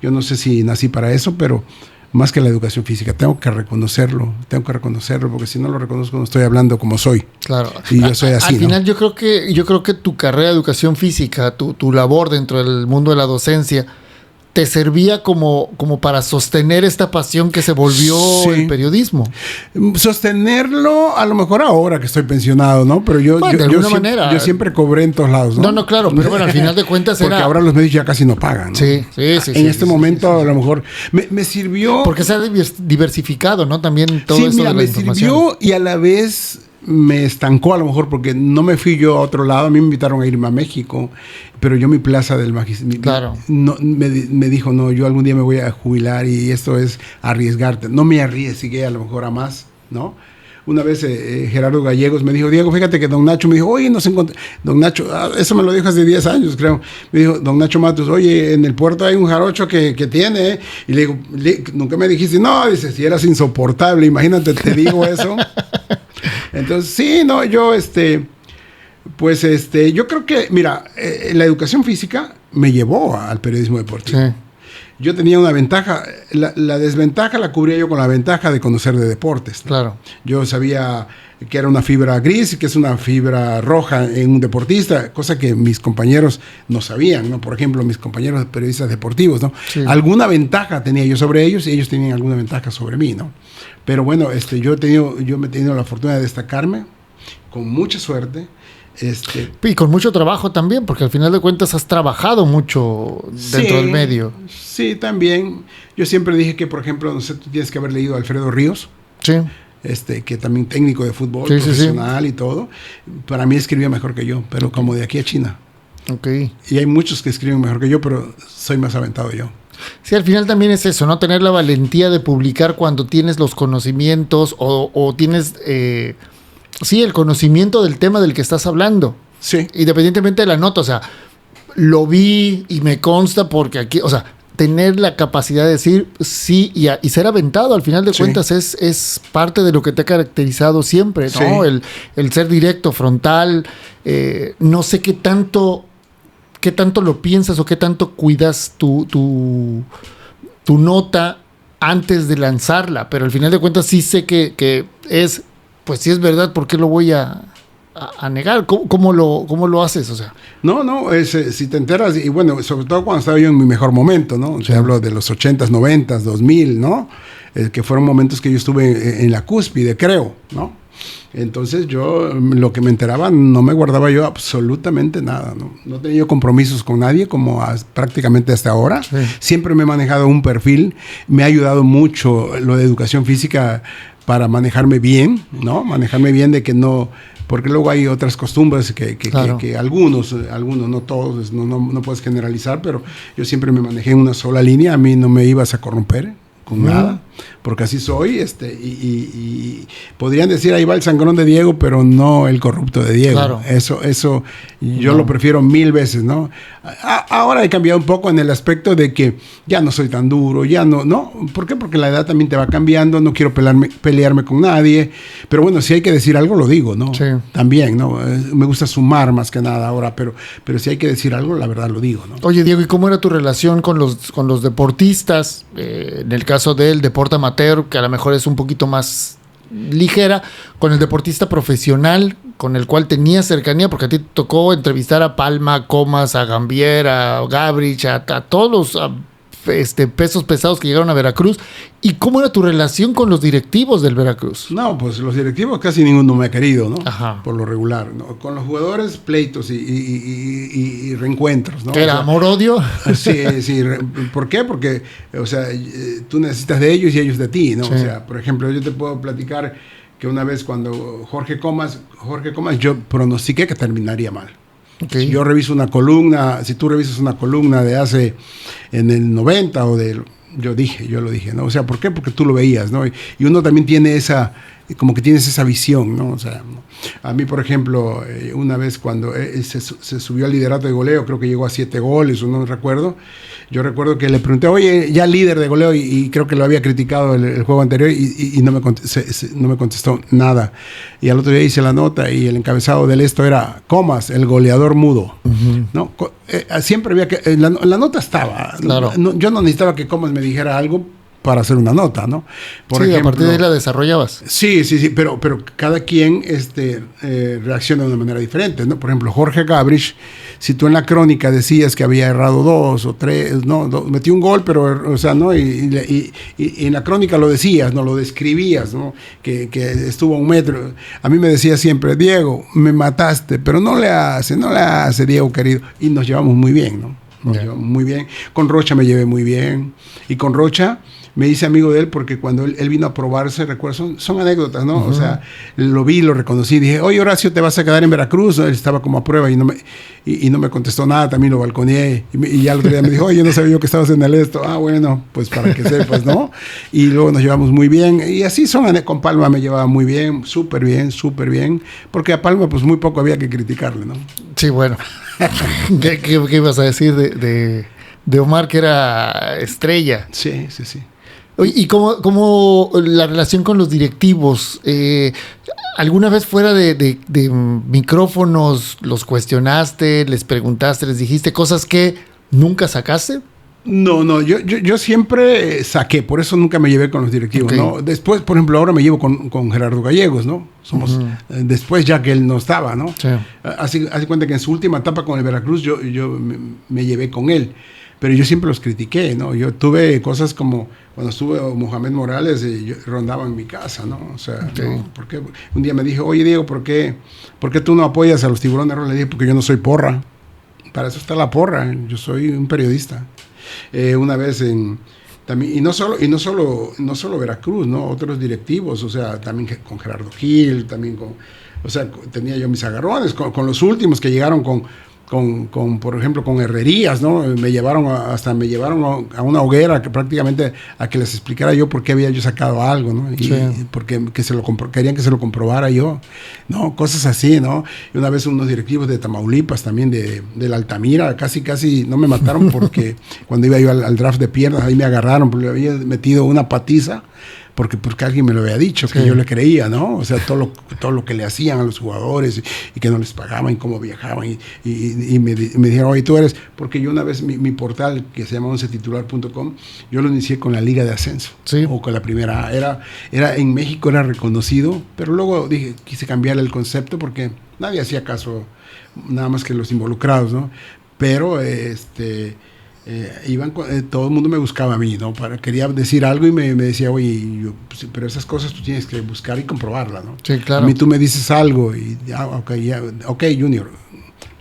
Yo no sé si nací para eso, pero más que la educación física, tengo que reconocerlo, porque si no lo reconozco no estoy hablando como soy. Claro. Y yo soy así. Al final yo creo que tu carrera de educación física, tu labor dentro del mundo de la docencia, te servía como para sostener esta pasión que se volvió el periodismo. Sostenerlo, a lo mejor ahora que estoy pensionado, ¿no? Pero yo siempre cobré en todos lados, ¿no? No, claro, pero bueno, al final de cuentas porque ahora los medios ya casi no pagan, ¿no? Sí. En este momento, a lo mejor, me sirvió... Porque se ha diversificado, ¿no? También todo eso de la información. Sirvió y a la vez me estancó a lo mejor porque no me fui yo a otro lado. A mí me invitaron a irme a México, pero yo mi plaza del magisterio me dijo, no, yo algún día me voy a jubilar y esto es arriesgarte. No me arriesgué a lo mejor a más, ¿no? Una vez Gerardo Gallegos me dijo, Diego, fíjate que don Nacho me dijo, oye, nos encontramos. Don Nacho, eso me lo dijo hace 10 años, creo. Me dijo, don Nacho Matos, oye, en el puerto hay un jarocho que tiene, ¿eh? Y le digo, nunca me dijiste, no, dice, si eras insoportable, imagínate, te digo eso. Entonces, sí, no, yo, yo creo que, mira, la educación física me llevó al periodismo deportivo. Sí. Yo tenía una ventaja, la desventaja la cubría yo con la ventaja de conocer de deportes, ¿no? Claro. Yo sabía que era una fibra gris y que es una fibra roja en un deportista, cosa que mis compañeros no sabían, ¿no? Por ejemplo, mis compañeros periodistas deportivos, ¿no? Sí. Alguna ventaja tenía yo sobre ellos y ellos tenían alguna ventaja sobre mí, ¿no? Pero bueno, yo me he tenido la fortuna de destacarme con mucha suerte. Y con mucho trabajo también, porque al final de cuentas has trabajado mucho dentro del medio. Sí, también. Yo siempre dije que, por ejemplo, no sé, tú tienes que haber leído a Alfredo Ríos. Sí. Que también técnico de fútbol, profesional y todo. Para mí escribía mejor que yo, pero como de aquí a China. Okay. Y hay muchos que escriben mejor que yo, pero soy más aventado yo. Sí, al final también es eso, ¿no? Tener la valentía de publicar cuando tienes los conocimientos o tienes... el conocimiento del tema del que estás hablando. Sí. Independientemente de la nota, o sea, lo vi y me consta porque aquí, o sea, tener la capacidad de decir sí y ser aventado, al final de cuentas, es parte de lo que te ha caracterizado siempre, ¿no? Sí. El ser directo, frontal, no sé qué tanto lo piensas o qué tanto cuidas tu nota antes de lanzarla, pero al final de cuentas sí sé que es... Pues si es verdad, ¿por qué lo voy a negar? ¿Cómo lo haces? O sea, no, si te enteras, y bueno, sobre todo cuando estaba yo en mi mejor momento, ¿no? Sí. Te hablo de los 80s, 90s, 2000, ¿no? Que fueron momentos que yo estuve en la cúspide, creo, ¿no? Entonces yo, lo que me enteraba, no me guardaba yo absolutamente nada, ¿no? No tenía yo compromisos con nadie, como prácticamente hasta ahora. Sí. Siempre me he manejado un perfil, me ha ayudado mucho lo de educación física para manejarme bien, ¿no? Manejarme bien de que no porque luego hay otras costumbres que Claro. que algunos, no todos, no puedes generalizar, pero yo siempre me manejé en una sola línea, a mí no me ibas a corromper con nada, porque así soy, y podrían decir ahí va el sangrón de Diego, pero no el corrupto de Diego. Claro. Eso yo lo prefiero 1000 veces, ¿no? Ahora he cambiado un poco en el aspecto de que ya no soy tan duro, ya no. ¿Por qué? Porque la edad también te va cambiando, no quiero pelearme con nadie, pero bueno, si hay que decir algo, lo digo, ¿no? Sí. También, ¿no? Me gusta sumar más que nada ahora, pero si hay que decir algo, la verdad lo digo, ¿no? Oye, Diego, ¿y cómo era tu relación con los deportistas? En el caso del deporte amateur, que a lo mejor es un poquito más ligera, con el deportista profesional, con el cual tenías cercanía, porque a ti te tocó entrevistar a Palma, Comas, a Gambier, a Gabrich, a todos los pesos pesados que llegaron a Veracruz. ¿Y cómo era tu relación con los directivos del Veracruz? No, pues los directivos casi ninguno me ha querido, ¿no? Ajá. Por lo regular, ¿no? Con los jugadores, pleitos y reencuentros, ¿no? ¿Qué era, amor-odio? Sí. ¿Por qué? Porque, o sea, tú necesitas de ellos y ellos de ti, ¿no? Sí. O sea, por ejemplo, yo te puedo platicar que una vez cuando Jorge Comas, yo pronostiqué que terminaría mal. Okay. Si yo reviso una columna, si tú revisas una columna de hace, en el 90 o de... Yo lo dije, ¿no? O sea, ¿por qué? Porque tú lo veías, ¿no? Y uno también tiene como que tienes esa visión, ¿no? O sea, a mí, por ejemplo, una vez cuando se subió al liderato de goleo, creo que llegó a 7 goles, o no recuerdo, yo recuerdo que le pregunté, oye, ya líder de goleo, y creo que lo había criticado el juego anterior, y no me contestó nada. Y al otro día hice la nota, y el encabezado del esto era Comas, el goleador mudo, ¿no? Siempre había que... la nota estaba. Claro. Yo no necesitaba que Comas me dijera algo para hacer una nota, ¿no? Por ejemplo, a partir de ahí la desarrollabas. Sí, pero cada quien reacciona de una manera diferente, ¿no? Por ejemplo, Jorge Gabrich, si tú en la crónica decías que había errado 2 o 3, no, metió un gol, pero, o sea, ¿no? Y en la crónica lo decías, ¿no? Lo describías, ¿no? Que estuvo a 1 metro. A mí me decía siempre, Diego, me mataste, pero no le hace, Diego querido. Y nos llevamos muy bien, ¿no? Nos llevamos muy bien. Con Rocha me llevé muy bien. Y con Rocha me hice amigo de él porque cuando él vino a probarse, recuerdo, son anécdotas, ¿no? O sea, lo vi, lo reconocí, dije, oye, Horacio, ¿te vas a quedar en Veracruz? Él estaba como a prueba y no me contestó nada, también lo balconeé. Y ya el otro día me dijo, oye, no sabía yo que estabas en el esto. Ah, bueno, pues para que sepas, ¿no? Y luego nos llevamos muy bien. Y así con Palma me llevaba muy bien, súper bien, porque a Palma pues muy poco había que criticarle, ¿no? Sí, bueno. ¿Qué ibas a decir de Omar, que era estrella? Sí. Oye, ¿y cómo la relación con los directivos? ¿Alguna vez fuera de micrófonos los cuestionaste, les preguntaste, les dijiste cosas que nunca sacaste? No, yo siempre saqué, por eso nunca me llevé con los directivos, Okay. ¿no? Después, por ejemplo, ahora me llevo con Gerardo Gallegos, ¿no? Somos, después ya que él no estaba, ¿no? Sí. Hace cuenta que en su última etapa con el Veracruz yo me llevé con él, pero yo siempre los critiqué, ¿no? Yo tuve cosas como cuando estuve Mohamed Morales, yo rondaba en mi casa, ¿no? O sea, Okay. ¿no? Porque un día me dijo, oye, Diego, ¿por qué tú no apoyas a los Tiburones Rojos? Le dije, porque yo no soy porra. Para eso está la porra, yo soy un periodista. Una vez también, y no solo Veracruz, ¿no? Otros directivos, o sea, también con Gerardo Gil, también o sea, tenía yo mis agarrones con los últimos que llegaron por ejemplo, con Herrerías, ¿no? Me llevaron a una hoguera que prácticamente a que les explicara yo por qué había yo sacado algo, ¿no? Y Sí. porque querían que se lo comprobara yo, ¿no? Cosas así, ¿no? Y una vez unos directivos de Tamaulipas también, de la Altamira, casi no me mataron porque cuando iba yo al draft de piernas, ahí me agarraron porque le había metido una patiza. Porque alguien me lo había dicho, que yo le creía, ¿no? O sea, todo lo que le hacían a los jugadores y que no les pagaban y cómo viajaban. Y me dijeron, oye, tú eres... Porque yo una vez mi portal, que se llama oncetitular.com, yo lo inicié con la Liga de Ascenso. Sí. O con la primera. Era en México era reconocido, pero luego quise cambiar el concepto porque nadie hacía caso, nada más que los involucrados, ¿no? Pero, todo el mundo me buscaba a mí, ¿no? Quería decir algo y me decía, oye, pero esas cosas tú tienes que buscar y comprobarlas, ¿no? Sí, claro. A mí tú me dices algo y ok, Junior,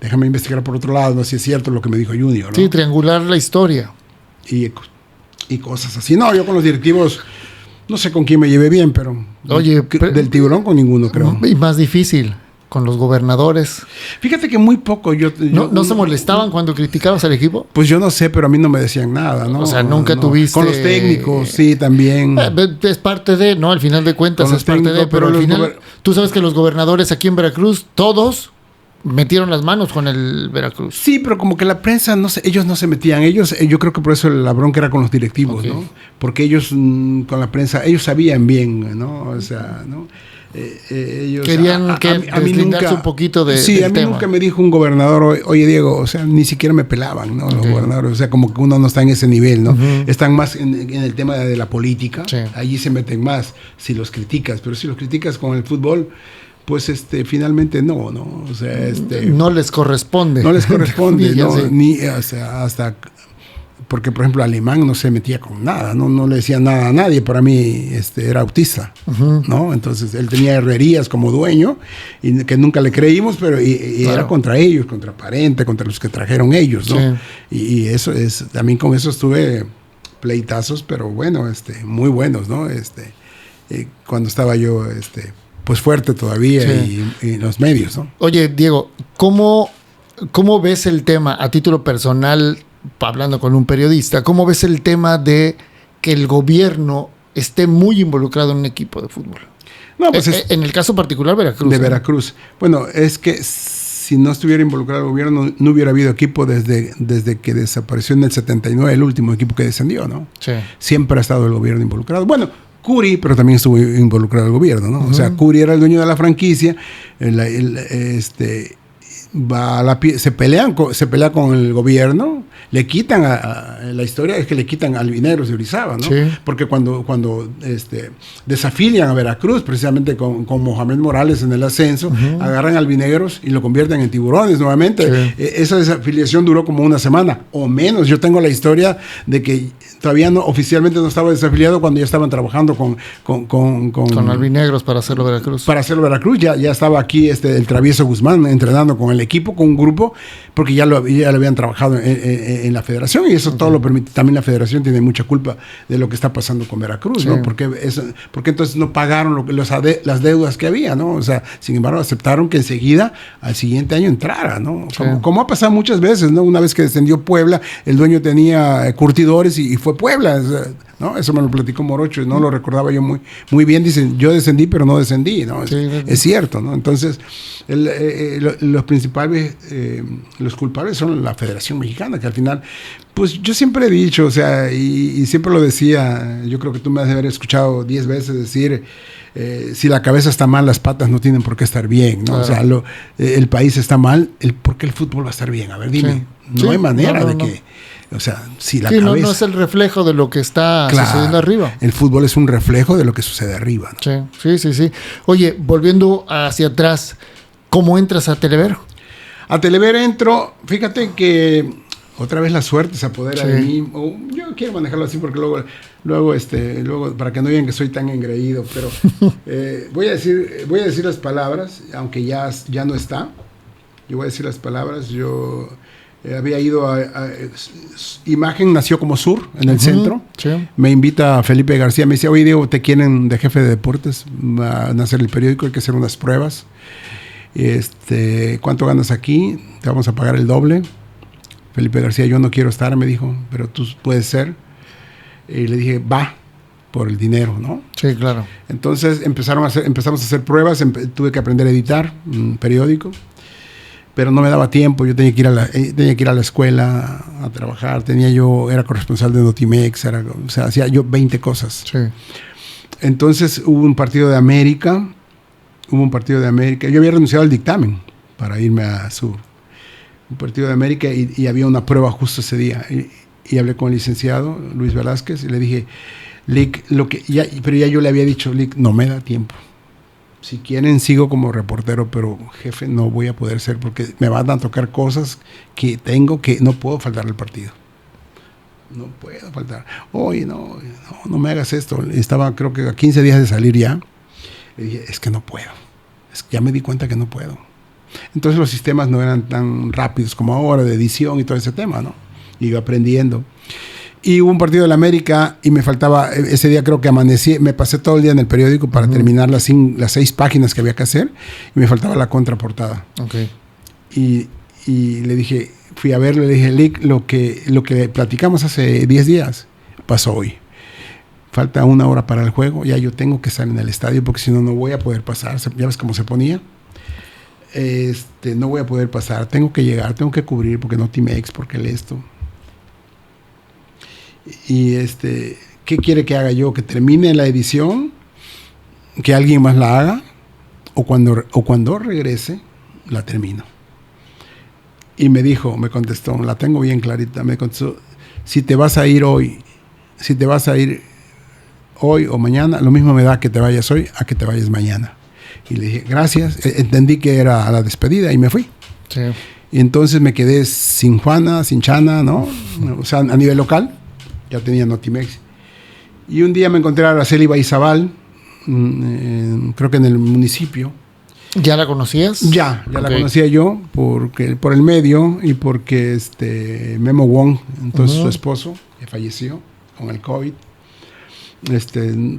déjame investigar por otro lado, no si es cierto lo que me dijo Junior, ¿no? Sí, triangular la historia. Y cosas así. No, yo con los directivos, no sé con quién me llevé bien, pero Oye, del Tiburón con ninguno, creo. Y más difícil, con los gobernadores. Fíjate que muy poco. ¿No se molestaban cuando criticabas al equipo? Pues yo no sé, pero a mí no me decían nada, ¿no? O sea, nunca tuviste... Con los técnicos, sí, también. Es parte de, ¿no? Al final de cuentas es parte de, pero al final... Tú sabes que los gobernadores aquí en Veracruz, todos metieron las manos con el Veracruz. Sí, pero como que la prensa, no sé, ellos no se metían. Yo creo que por eso la bronca era con los directivos, okay, ¿no? Porque ellos, con la prensa, ellos sabían bien, ¿no? O sea, ¿no? Ellos querían deslindarse un poquito de sí, del a mí tema. Nunca me dijo un gobernador, oye Diego, o sea, ni siquiera me pelaban, ¿no? Okay. Los gobernadores, o sea, como que uno no está en ese nivel, ¿no? Uh-huh. Están más en el tema de la política, sí, allí se meten más si los criticas, pero si los criticas con el fútbol, pues finalmente no, o sea, no les corresponde. No les corresponde, ¿no? Ni, o sea, hasta porque, por ejemplo, Alemán no se metía con nada, no le decía nada a nadie. Para mí era autista, uh-huh, ¿no? Entonces, él tenía herrerías como dueño, y que nunca le creímos, pero claro, era contra ellos, contra Parente, contra los que trajeron ellos, ¿no? Sí. Y eso es, también con eso estuve pleitazos, pero bueno, muy buenos, ¿no? Cuando estaba yo, pues fuerte todavía, sí, y los medios, ¿no? Oye, Diego, ¿cómo ves el tema a título personal? Hablando con un periodista, ¿cómo ves el tema de que el gobierno esté muy involucrado en un equipo de fútbol? No, pues en el caso particular, Veracruz. De Veracruz. Bueno, es que si no estuviera involucrado el gobierno, no hubiera habido equipo desde que desapareció en el 79, el último equipo que descendió, ¿no? Sí. Siempre ha estado el gobierno involucrado. Bueno, Curi, pero también estuvo involucrado el gobierno, ¿no? Uh-huh. O sea, Curi era el dueño de la franquicia, se pelea con el gobierno, le quitan la historia es que le quitan a Albineros de Orizaba, ¿no? Sí. Porque cuando desafilian a Veracruz, precisamente con Mohamed Morales en el ascenso, uh-huh, agarran a Albineros y lo convierten en Tiburones nuevamente. Sí. Esa desafiliación duró como una semana o menos. Yo tengo la historia de que todavía oficialmente no estaba desafiliado cuando ya estaban trabajando con Albinegros para hacerlo Veracruz. Para hacerlo Veracruz, ya estaba aquí el Travieso Guzmán entrenando con el equipo, con un grupo, porque ya lo habían trabajado en la federación, y eso, okay, todo lo permite. También la federación tiene mucha culpa de lo que está pasando con Veracruz, sí, ¿no? Porque entonces no pagaron las deudas que había, ¿no? O sea, sin embargo, aceptaron que enseguida al siguiente año entrara, ¿no? Sí. Como ha pasado muchas veces, ¿no? Una vez que descendió Puebla, el dueño tenía curtidores y fue Puebla, ¿no? Eso me lo platicó Morocho, no lo recordaba yo muy bien. Dicen, yo descendí, pero no descendí, ¿no? Sí, es cierto, ¿no? Entonces, los principales, los culpables son la Federación Mexicana, que al final, pues yo siempre he dicho, o sea, y siempre lo decía, yo creo que tú me has de haber escuchado 10 veces decir, si la cabeza está mal, las patas no tienen por qué estar bien, ¿no? Claro. O sea, el país está mal, ¿por qué el fútbol va a estar bien? A ver, dime, sí, no hay manera de que... O sea, si la cabeza... no es el reflejo de lo que está, claro, sucediendo arriba. El fútbol es un reflejo de lo que sucede arriba, ¿no? Sí. Oye, volviendo hacia atrás, ¿cómo entras a Telever? A Telever entro, fíjate que otra vez la suerte se apodera de mí. Yo quiero manejarlo así porque luego para que no digan que soy tan engreído, pero voy a decir las palabras, aunque ya no está. Yo voy a decir las palabras. Yo había ido Imagen nació como Sur en el centro. Sí. Me invita a Felipe García, me dice, oye Diego, te quieren de jefe de deportes, van a hacer el periódico, hay que hacer unas pruebas. ¿Cuánto ganas aquí? Te vamos a pagar el doble. Felipe García, yo no quiero estar, me dijo, pero tú puedes ser. Y le dije, va, por el dinero, ¿no? Sí, claro. Entonces empezamos a hacer pruebas, tuve que aprender a editar un periódico, pero no me daba tiempo. Yo tenía que ir a la escuela a trabajar. Era corresponsal de Notimex, o sea, hacía yo 20 cosas. Sí. Entonces hubo un partido de América. Yo había renunciado al dictamen para irme a Sur. Un partido de América y había una prueba justo ese día. Y hablé con el licenciado Luis Velázquez y le dije, Lic, pero ya yo le había dicho, Lic, no me da tiempo. Si quieren sigo como reportero, pero jefe no voy a poder ser porque me van a tocar cosas que no puedo faltar al partido. No puedo faltar. Oye, no me hagas esto. Estaba creo que a 15 días de salir ya. Le dije, es que no puedo. Ya me di cuenta que no puedo. Entonces los sistemas no eran tan rápidos como ahora, de edición y todo ese tema, ¿no? Iba aprendiendo. Y hubo un partido de la América y me faltaba, ese día creo que amanecí, me pasé todo el día en el periódico para terminar las 6 páginas que había que hacer y me faltaba la contraportada. Okay. Y le dije, fui a verlo, le dije, Lick, lo que platicamos hace 10 días pasó hoy. Falta 1 hora para el juego, ya yo tengo que estar en el estadio porque si no, no voy a poder pasar. Ya ves cómo se ponía. No voy a poder pasar, tengo que llegar, tengo que cubrir porque no Timex, porque esto. Y ¿qué quiere que haga yo? ¿Que termine la edición? ¿Que alguien más la haga? ¿O cuando regrese, la termino? Y me contestó, la tengo bien clarita, me contestó, si te vas a ir hoy o mañana, lo mismo me da que te vayas hoy a que te vayas mañana. Y le dije, gracias, entendí que era a la despedida y me fui. Sí. Y entonces me quedé sin Juana, sin Chana, ¿no? O sea, a nivel local. Ya tenía Notimex. Y un día me encontré a Araceli Baizabal, creo que en el municipio. ¿Ya la conocías? Ya la conocía yo por el medio y porque Memo Wong, entonces su esposo, que falleció con el COVID.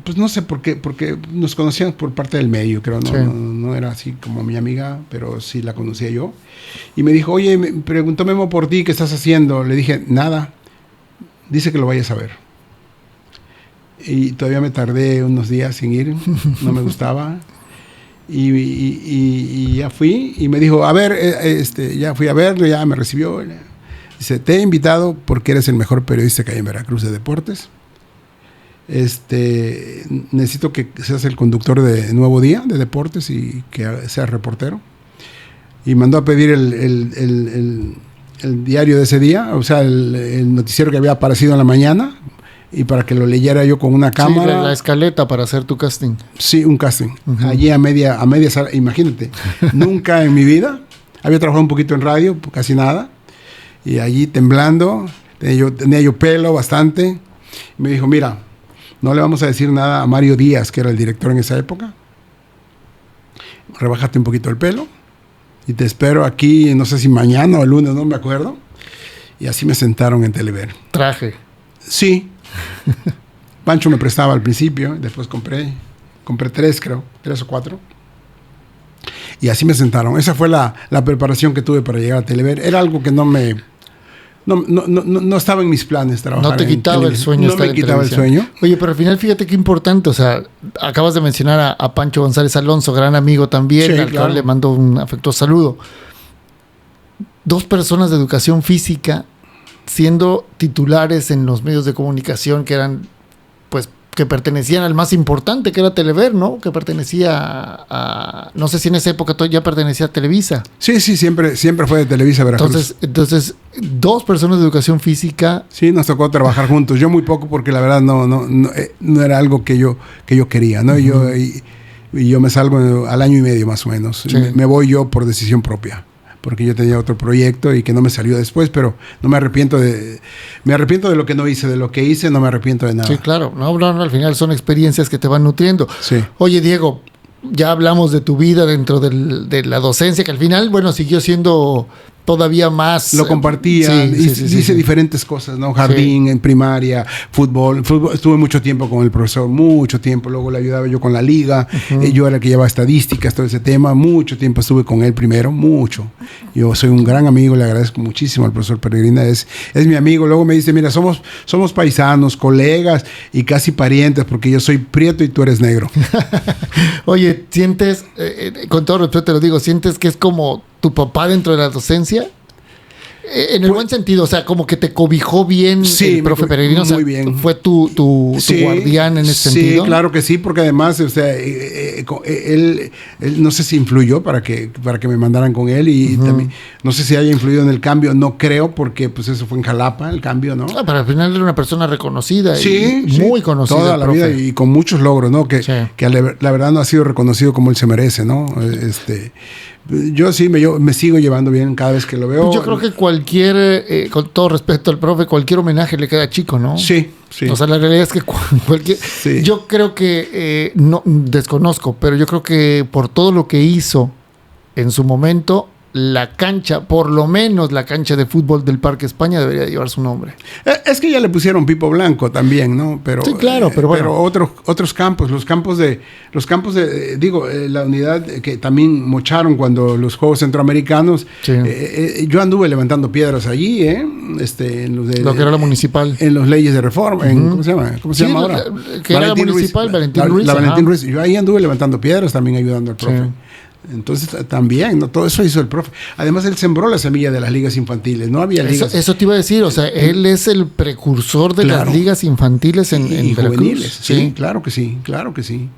Pues no sé por qué, porque nos conocíamos por parte del medio, creo, ¿no? Sí. No era así como mi amiga, pero sí la conocía yo. Y me dijo, oye, me preguntó Memo por ti, ¿qué estás haciendo? Le dije, nada. Dice que lo vayas a ver. Y todavía me tardé unos días sin ir, no me gustaba. Y ya fui, y me dijo, a ver, ya fui a verlo, ya me recibió. Dice, te he invitado porque eres el mejor periodista que hay en Veracruz de deportes. Necesito que seas el conductor de Nuevo Día de deportes y que seas reportero. Y mandó a pedir el diario de ese día, o sea, el noticiero que había aparecido en la mañana, y para que lo leyera yo con una cámara. Sí, la escaleta para hacer tu casting. Sí, un casting. Allí a media sala, imagínate. Nunca en mi vida había trabajado un poquito en radio, casi nada, y allí temblando, tenía yo pelo bastante. Y me dijo, mira, no le vamos a decir nada a Mario Díaz, que era el director en esa época. Rebájate un poquito el pelo y te espero aquí, no sé si mañana o el lunes, no me acuerdo. Y así me sentaron en Telever. Traje. Sí. Pancho me prestaba al principio, después compré 3 o 4. Y así me sentaron. Esa fue la preparación que tuve para llegar a Telever. Era algo que no estaba en mis planes trabajar. No te quitaba el sueño. No me quitaba el sueño. Oye, pero al final fíjate qué importante, o sea, acabas de mencionar a Pancho González Alonso, gran amigo también, sí, al cual le mando un afectuoso saludo. 2 personas de educación física siendo titulares en los medios de comunicación que eran, pues, que pertenecían al más importante, que era Telever, ¿no? Que pertenecía a no sé si en esa época ya pertenecía a Televisa. Sí, siempre fue de Televisa Veracruz. Entonces, 2 personas de educación física. Sí, nos tocó trabajar juntos. Yo muy poco porque la verdad no era algo que yo quería, ¿no? Uh-huh. Y yo me salgo al año y medio más o menos. Sí. Me voy yo por decisión propia, porque yo tenía otro proyecto y que no me salió después, pero no me arrepiento de lo que no hice, de lo que hice no me arrepiento de nada. Sí, claro, no, al final son experiencias que te van nutriendo. Sí. Oye, Diego, ya hablamos de tu vida dentro de la docencia, que al final, bueno, siguió siendo todavía más... Lo compartía, hice diferentes cosas, ¿no? Jardín, en primaria, fútbol. Estuve mucho tiempo con el profesor, mucho tiempo. Luego le ayudaba yo con la liga. Uh-huh. Yo era el que llevaba estadísticas, todo ese tema. Mucho tiempo estuve con él primero, mucho. Yo soy un gran amigo, le agradezco muchísimo al profesor Peregrina. Es mi amigo. Luego me dice, mira, somos paisanos, colegas y casi parientes, porque yo soy prieto y tú eres negro. Oye, ¿sientes, con todo respeto te lo digo, sientes que es como tu papá dentro de la docencia? En el buen sentido, o sea, como que te cobijó bien el profe Peregrino. O sea, muy bien. ¿Fue tu guardián en ese sentido? Sí, claro que sí, porque además, o sea, él no sé si influyó para que me mandaran con él y también, no sé si haya influido en el cambio, no creo, porque pues eso fue en Jalapa, el cambio, ¿no? Pero al final era una persona reconocida y muy conocida. Toda la vida y con muchos logros, ¿no? Que la verdad no ha sido reconocido como él se merece, ¿no? Yo sí me sigo llevando bien cada vez que lo veo. Pues yo creo que cualquier, con todo respeto al profe, cualquier homenaje le queda chico, ¿no? Sí. O sea, la realidad es que cualquier... Sí. Yo creo que, no desconozco, pero yo creo que por todo lo que hizo en su momento, la cancha, por lo menos la cancha de fútbol del Parque España debería llevar su nombre. Es que ya le pusieron Pipo Blanco también, ¿no? Pero, sí, claro, pero bueno. Pero otros campos, los campos de, la unidad que también mocharon cuando los Juegos Centroamericanos, sí. Yo anduve levantando piedras allí, en los de, lo que era la municipal. En los leyes de reforma, ¿cómo se llama? ¿Cómo se llama ahora? Que era la municipal, Valentín Ruiz. La Valentín Ruiz. Yo ahí anduve levantando piedras también ayudando al profe. Sí. Entonces también, ¿no? Todo eso hizo el profe. Además, él sembró la semilla de las ligas infantiles. No había ligas. Eso te iba a decir, o sea, él es el precursor de las ligas infantiles en juveniles. Sí, claro que sí, claro que sí.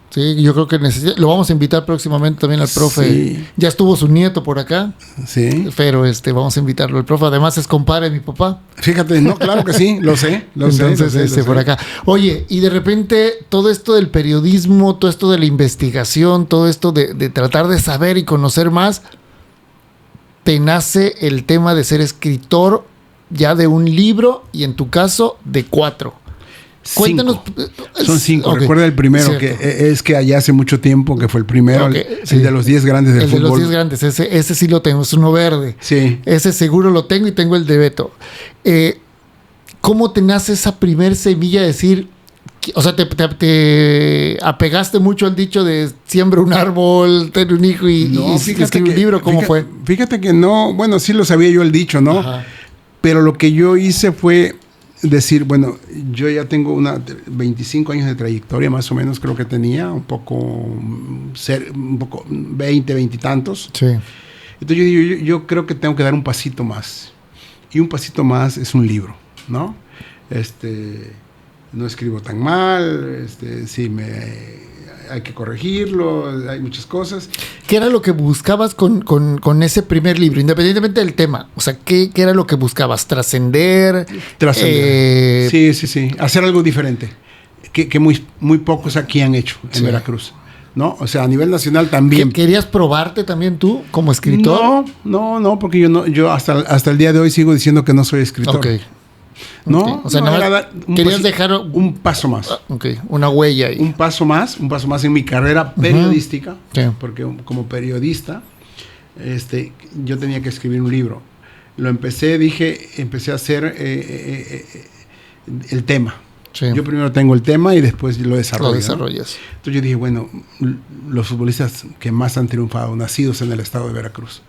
Sí, yo creo que lo vamos a invitar próximamente también al profe. Sí. Ya estuvo su nieto por acá. Sí. Pero vamos a invitarlo. El profe además es compadre de mi papá. Fíjate, no, claro que sí, lo sé. Entonces, por acá. Oye, y de repente todo esto del periodismo, todo esto de la investigación, todo esto de tratar de saber y conocer más, te nace el tema de ser escritor ya de un libro y en tu caso de 4. Cuéntanos. Son 5. Okay. Recuerda el primero, que es que allá hace mucho tiempo que fue el primero, el de los 10 grandes del fútbol. El de los 10 grandes, ese sí lo tengo, es uno verde. Sí. Ese seguro lo tengo y tengo el de Beto. ¿Cómo te nace esa primer semilla de decir, o sea, te apegaste mucho al dicho de siembra un árbol, ten un hijo y escribe un libro? ¿Cómo fue? Fíjate que no, bueno, sí lo sabía yo el dicho, ¿no? Ajá. Pero lo que yo hice fue decir, bueno, yo ya tengo 25 años de trayectoria, más o menos creo que tenía, un poco 20 y tantos. Sí. Entonces yo creo que tengo que dar un pasito más. Y un pasito más es un libro, ¿no? No escribo tan mal, sí hay que corregirlo, hay muchas cosas. ¿Qué era lo que buscabas con ese primer libro, independientemente del tema? O sea, ¿qué era lo que buscabas? ¿Trascender? Sí. Hacer algo diferente, que muy pocos aquí han hecho en Veracruz, ¿no? O sea, a nivel nacional también. ¿Querías probarte también tú como escritor? No, porque yo hasta el día de hoy sigo diciendo que no soy escritor. Okay. ¿No? Okay. O sea, querías dejar un paso más. Una huella ahí. Un paso más en mi carrera periodística, porque como periodista yo tenía que escribir un libro. Lo empecé a hacer el tema. Sí. Yo primero tengo el tema y después lo desarrollo. Lo desarrollas. ¿no? Entonces yo dije, bueno, los futbolistas que más han triunfado, nacidos en el estado de Veracruz.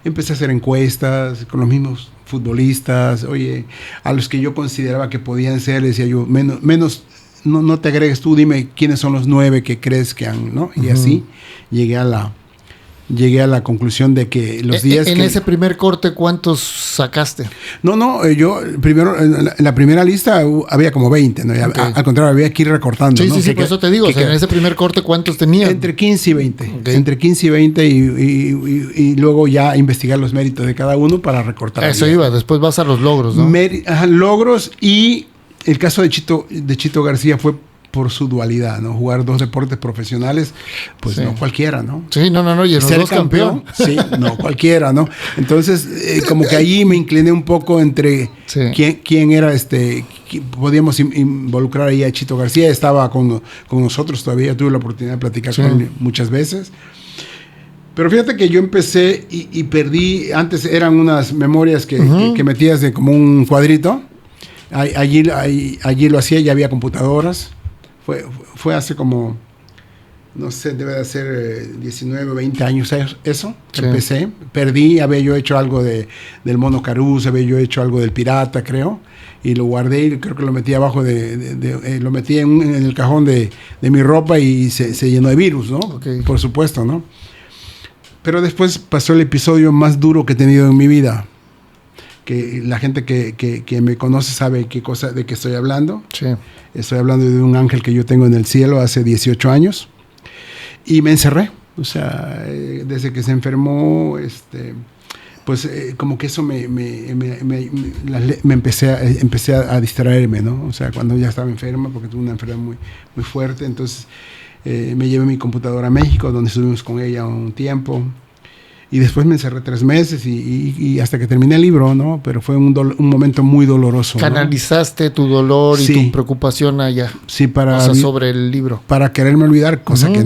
Empecé a hacer encuestas con los mismos futbolistas, oye, a los que yo consideraba que podían ser, decía yo, menos no te agregues tú, dime quiénes son los 9 que crees que han, ¿no? Y así llegué a la conclusión de que los 10... En ese primer corte, ¿cuántos sacaste? No, yo primero, en la primera lista había como 20, ¿no? Okay. Al contrario, había que ir recortando. Sí, ¿no? Sí, por eso te digo, en ese primer corte, ¿cuántos tenían? Entre 15 y 20. Okay. Entre 15 y 20 y luego ya investigar los méritos de cada uno para recortar. Eso iba, después vas a los logros, ¿no? Logros, y el caso de Chito García fue por su dualidad, ¿no? Jugar 2 deportes profesionales, pues no cualquiera, ¿no? Sí, no, y en los dos campeón. Sí, no cualquiera, ¿no? Entonces, como que allí me incliné un poco entre quién era podíamos involucrar ahí a Chito García, estaba con nosotros todavía, tuve la oportunidad de platicar con él muchas veces. Pero fíjate que yo empecé y perdí, antes eran unas memorias que metías de como un cuadrito. Allí lo hacía, ya había computadoras. Fue hace como, no sé, debe de ser 19 o 20 años eso. Sí. Empecé, perdí, había yo hecho algo del Mono Caruz, había yo hecho algo del Pirata, creo, y lo guardé y creo que lo metí abajo lo metí en el cajón de mi ropa y se llenó de virus, ¿no? Okay. Por supuesto, ¿no? Pero después pasó el episodio más duro que he tenido en mi vida, que la gente que me conoce sabe de qué estoy hablando. Sí. Estoy hablando de un ángel que yo tengo en el cielo hace 18 años. Y me encerré. O sea, desde que se enfermó, pues como que eso me empecé a distraerme, ¿no? O sea, cuando ya estaba enferma, porque tuve una enfermedad muy, muy fuerte. Entonces me llevé mi computadora a México, donde estuvimos con ella un tiempo. Y después me encerré 3 meses y hasta que terminé el libro, ¿no? Pero fue un momento muy doloroso. Canalizaste, ¿no?, tu dolor y tu preocupación allá. Sí, sobre el libro. Para quererme olvidar, cosa que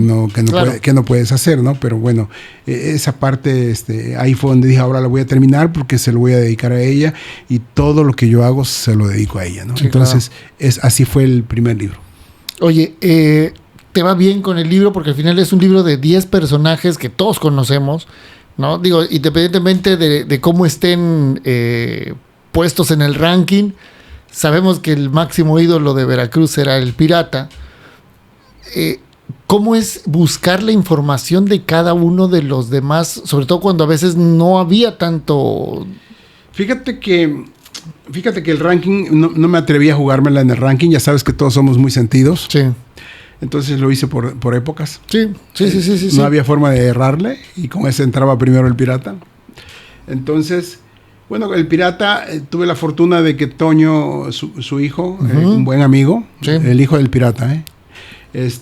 no puedes hacer, ¿no? Pero bueno, esa parte, ahí fue donde dije, ahora la voy a terminar porque se lo voy a dedicar a ella y todo lo que yo hago se lo dedico a ella, ¿no? Sí, entonces, así fue el primer libro. Oye, te va bien con el libro porque al final es un libro de 10 personajes que todos conocemos, ¿no? Digo, independientemente de cómo estén puestos en el ranking, sabemos que el máximo ídolo de Veracruz era el Pirata. ¿Cómo es buscar la información de cada uno de los demás, sobre todo cuando a veces no había tanto? Fíjate que el ranking, no me atreví a jugármela en el ranking, ya sabes que todos somos muy sentidos. Sí. Entonces lo hice por épocas. Sí. No había forma de errarle y con ese entraba primero el Pirata. Entonces, bueno, el Pirata, tuve la fortuna de que Toño, su hijo, un buen amigo, el hijo del Pirata,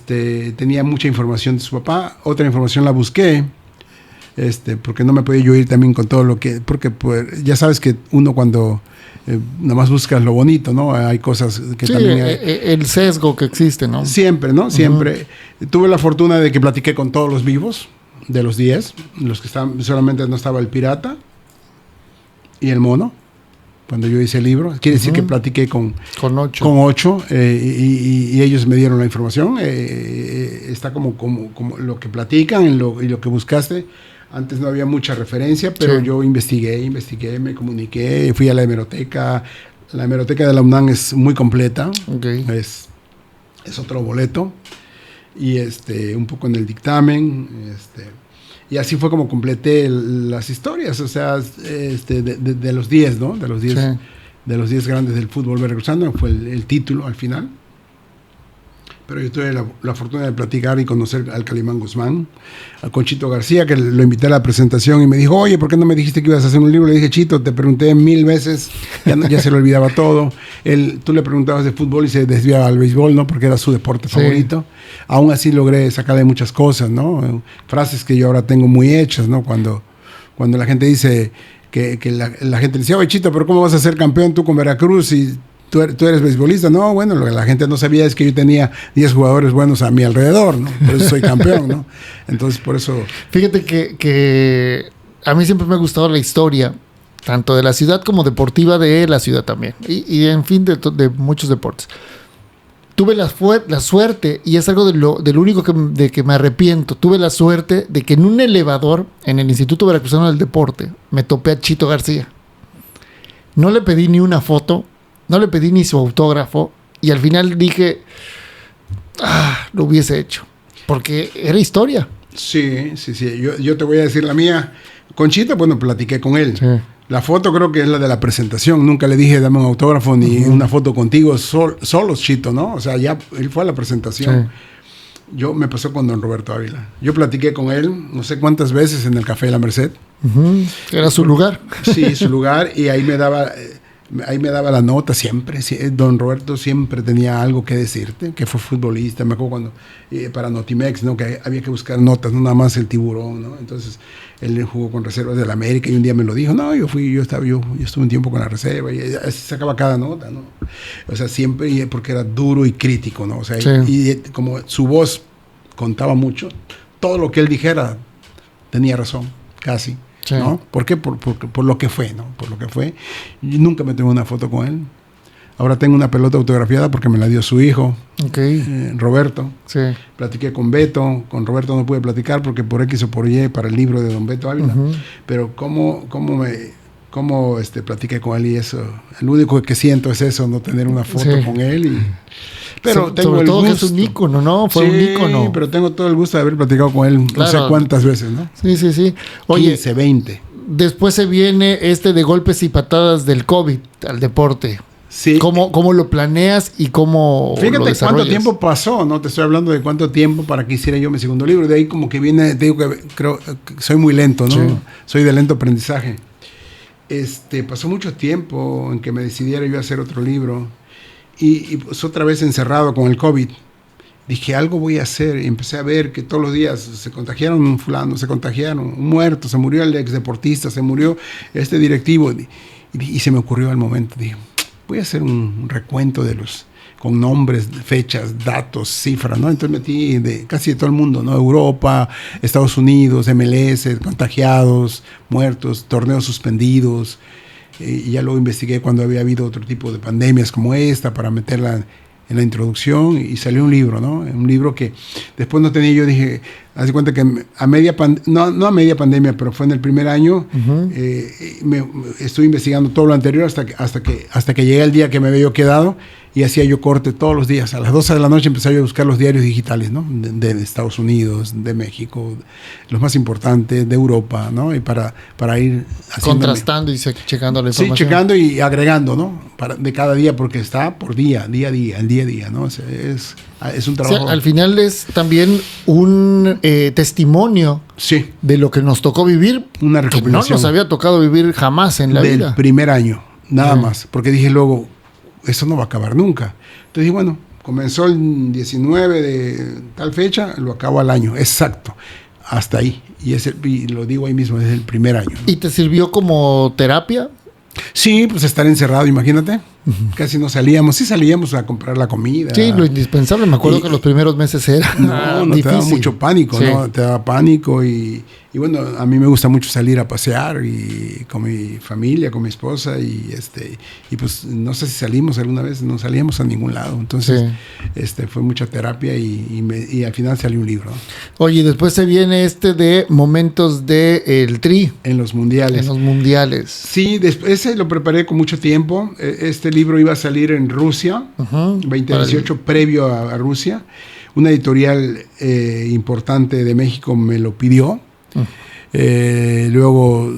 tenía mucha información de su papá. Otra información la busqué, porque no me podía yo ir también con todo lo que... Porque pues, ya sabes que uno cuando... nada más buscas lo bonito, ¿no? Hay cosas que también... el sesgo que existe, ¿no? Siempre, ¿no? Siempre. Tuve la fortuna de que platiqué con todos los vivos, de los 10, los que estaban, solamente no estaba el Pirata y el Mono, cuando yo hice el libro. Quiere decir que platiqué con 8. Con 8, y ellos me dieron la información. Está como lo que platican y lo que buscaste. Antes no había mucha referencia, pero yo investigué, me comuniqué, fui a la hemeroteca. La hemeroteca de la UNAM es muy completa, es otro boleto, y un poco en el dictamen, y así fue como completé las historias, o sea, de los 10, ¿no? De los 10 grandes del fútbol veracruzano, fue el título al final. Pero yo tuve la fortuna de platicar y conocer al Calimán Guzmán, a Conchito García, que lo invité a la presentación y me dijo, oye, ¿por qué no me dijiste que ibas a hacer un libro? Le dije, Chito, te pregunté 1000 veces, ya se le olvidaba todo. Tú le preguntabas de fútbol y se desviaba al béisbol, ¿no? Porque era su deporte favorito. Aún así logré sacarle muchas cosas, ¿no? Frases que yo ahora tengo muy hechas, ¿no? Cuando la gente dice que la gente decía, oye, Chito, ¿pero cómo vas a ser campeón tú con Veracruz y tú eres beisbolista? No, bueno, lo que la gente no sabía es que yo tenía 10 jugadores buenos a mi alrededor, ¿no? Por eso soy campeón, ¿no? Entonces, por eso... Fíjate que a mí siempre me ha gustado la historia, tanto de la ciudad como deportiva de la ciudad también. Y en fin, de muchos deportes. Tuve la suerte, y es algo de lo único de que me arrepiento, tuve la suerte de que en un elevador, en el Instituto Veracruzano del Deporte, me topé a Chito García. No le pedí ni una foto, no le pedí ni su autógrafo, y al final dije, lo hubiese hecho, porque era historia. Sí. Yo te voy a decir la mía. Conchita, bueno, platiqué con él. Sí. La foto creo que es la de la presentación. Nunca le dije dame un autógrafo ni una foto contigo, solo Chito, ¿no? O sea, ya él fue a la presentación. Sí. Me pasó con don Roberto Ávila. Yo platiqué con él no sé cuántas veces en el Café de la Merced. Era su lugar. Sí, su lugar, y ahí me daba la nota siempre. Don Roberto siempre tenía algo que decirte, que fue futbolista. Me acuerdo cuando para Notimex, ¿no? Que había que buscar notas, no nada más el tiburón, ¿no? Entonces él jugó con reservas del América y un día me lo dijo. No, yo estuve un tiempo con la reserva y así sacaba cada nota, ¿no? O sea, siempre, porque era duro y crítico, ¿no? O sea, sí. y como su voz contaba mucho, todo lo que él dijera tenía razón, casi. Sí. ¿No? ¿Por qué? Por lo que fue, ¿no? Por lo que fue. Yo nunca me tengo una foto con él. Ahora tengo una pelota autografiada porque me la dio su hijo, Roberto. Sí. Platiqué con Beto. Con Roberto no pude platicar porque por X o por Y para el libro de don Beto Ávila. Pero cómo platiqué con él, y eso. Lo único que siento es eso, no tener una foto con él. Pero tengo sobre el todo gusto. Que es un ícono, ¿no? Fue un ícono. Pero tengo todo el gusto de haber platicado con él, claro. No sé cuántas veces, ¿no? Sí. Oye, 15, 20. Después se viene de golpes y patadas del COVID al deporte. Sí. ¿Cómo lo planeas y cómo lo desarrollas? Fíjate cuánto tiempo pasó, ¿no? Te estoy hablando de cuánto tiempo para que hiciera yo mi segundo libro. De ahí como que viene, te digo que creo que soy muy lento, ¿no? Sí. Soy de lento aprendizaje. Pasó mucho tiempo en que me decidiera yo a hacer otro libro. Y pues otra vez encerrado con el COVID. dije, algo voy a hacer. Y empecé a ver que todos los días se contagiaron un fulano, se contagiaron un muerto, se murió el ex deportista, se murió este directivo. Y se me ocurrió al momento, dije, voy a hacer un recuento con nombres, fechas, datos, cifras, ¿no? Entonces metí casi de todo el mundo, ¿no? Europa, Estados Unidos, MLS, contagiados, muertos, torneos suspendidos. Y ya luego investigué cuando había habido otro tipo de pandemias como esta para meterla en la introducción y salió un libro, ¿no? Un libro que después no tenía, yo dije, haz de cuenta que no a media pandemia, pero fue en el primer año, estuve investigando todo lo anterior hasta que llegué al día que me había yo quedado y hacía yo corte todos los días. A las 12 de la noche empecé yo a buscar los diarios digitales, ¿no? De Estados Unidos, de México, los más importantes, de Europa, ¿no? Y para ir contrastando y checando la información. Sí, checando y agregando, ¿no? De cada día, porque está por día a día, ¿no? O sea, es un trabajo. O sea, al final es también un testimonio de lo que nos tocó vivir. Una recopilación. Que no nos había tocado vivir jamás en la vida. Del primer año, nada más. Porque dije luego, eso no va a acabar nunca. Entonces dije, bueno, comenzó el 19 de tal fecha, lo acabo al año, exacto. Hasta ahí. Y lo digo ahí mismo, es el primer año, ¿no? ¿Y te sirvió como terapia? Sí, pues estar encerrado, imagínate. Casi no salíamos. Sí salíamos a comprar la comida. Sí, lo indispensable. Me acuerdo que los primeros meses era no difícil. Te daba mucho pánico, ¿no? Te daba pánico y bueno, a mí me gusta mucho salir a pasear y con mi familia, con mi esposa y pues no sé si salimos alguna vez, no salíamos a ningún lado. Entonces, fue mucha terapia y al final salió un libro, ¿no? Oye, después se viene de momentos de el Tri. En los mundiales. Sí, ese lo preparé con mucho tiempo. Este libro iba a salir en Rusia, 2018, previo a Rusia. Una editorial importante de México me lo pidió. Luego,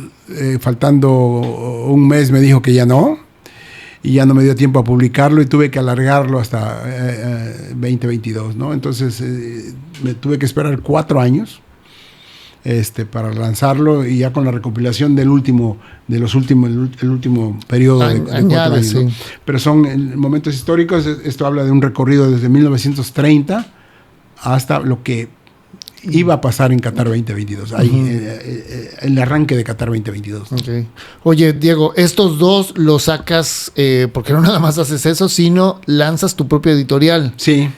faltando un mes, me dijo que ya no. Y ya no me dio tiempo a publicarlo y tuve que alargarlo hasta 2022, ¿no? Entonces, me tuve que esperar 4 años. Para lanzarlo y ya con la recopilación el último periodo de 4 años, sí. ¿no? Pero son momentos históricos. Esto habla de un recorrido desde 1930 hasta lo que iba a pasar en Qatar 2022, ahí, el arranque de Qatar 2022. Okay. Oye, Diego, estos dos los sacas porque no nada más haces eso, sino lanzas tu propia editorial. Sí.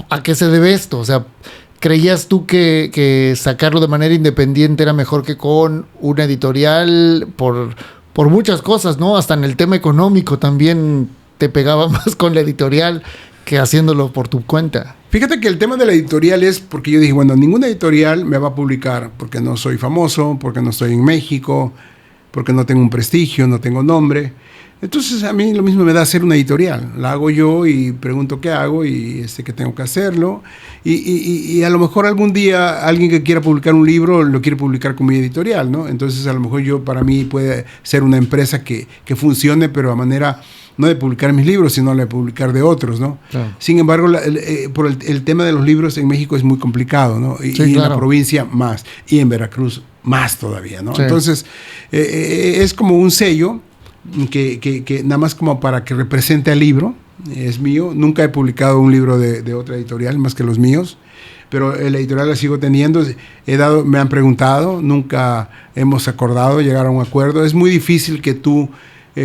¿A qué se debe esto? O sea, ¿creías tú que sacarlo de manera independiente era mejor que con una editorial por muchas cosas, ¿no? Hasta en el tema económico también te pegaba más con la editorial que haciéndolo por tu cuenta. Fíjate que el tema de la editorial es porque yo dije, bueno, ninguna editorial me va a publicar porque no soy famoso, porque no estoy en México, porque no tengo un prestigio, no tengo nombre. Entonces a mí lo mismo me da hacer una editorial. La hago yo y pregunto qué hago y que tengo que hacerlo. Y a lo mejor algún día alguien que quiera publicar un libro lo quiere publicar con mi editorial, ¿no? Entonces a lo mejor para mí puede ser una empresa que funcione, pero a manera no de publicar mis libros, sino de publicar de otros, ¿no? Claro. Sin embargo, por el tema de los libros en México es muy complicado, ¿no? Y en la provincia más, y en Veracruz más todavía, ¿no? Sí. Entonces, es como un sello que nada más como para que represente al libro, es mío. Nunca he publicado un libro de otra editorial más que los míos, pero la editorial la sigo teniendo. Me han preguntado, nunca hemos acordado llegar a un acuerdo. Es muy difícil que tú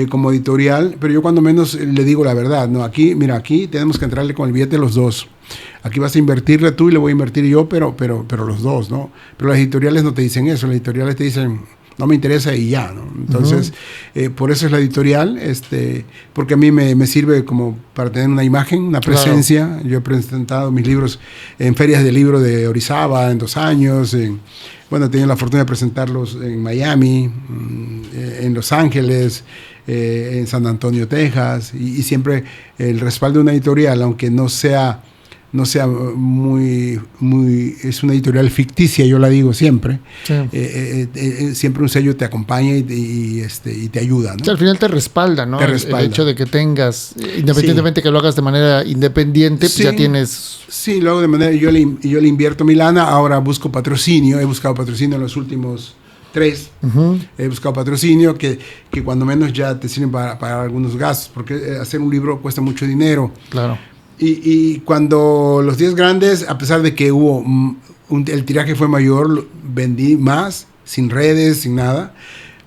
como editorial, pero yo cuando menos le digo la verdad, ¿no? Aquí tenemos que entrarle con el billete los dos. Aquí vas a invertirle tú y le voy a invertir yo, pero los dos, ¿no? Pero las editoriales no te dicen eso, las editoriales te dicen, no me interesa y ya, ¿no? Entonces, por eso es la editorial, porque a mí me sirve como para tener una imagen, una presencia. Claro. Yo he presentado mis libros en ferias de libro de Orizaba en 2 años, he tenido la fortuna de presentarlos en Miami, en Los Ángeles, en San Antonio, Texas, y siempre el respaldo de una editorial, aunque no sea muy, es una editorial ficticia, yo la digo siempre. Sí. Siempre un sello te acompaña y te ayuda, ¿no? Sí, al final te respalda, ¿no? Te respalda. El hecho de que tengas, independientemente que lo hagas de manera independiente, pues ya tienes... Sí, lo hago de manera, yo le invierto mi lana, ahora busco patrocinio, he buscado patrocinio en los últimos 3. He buscado patrocinio que cuando menos ya te sirven para pagar algunos gastos, porque hacer un libro cuesta mucho dinero. Claro. Y cuando los 10 grandes, a pesar de que hubo el tiraje fue mayor, vendí más, sin redes, sin nada.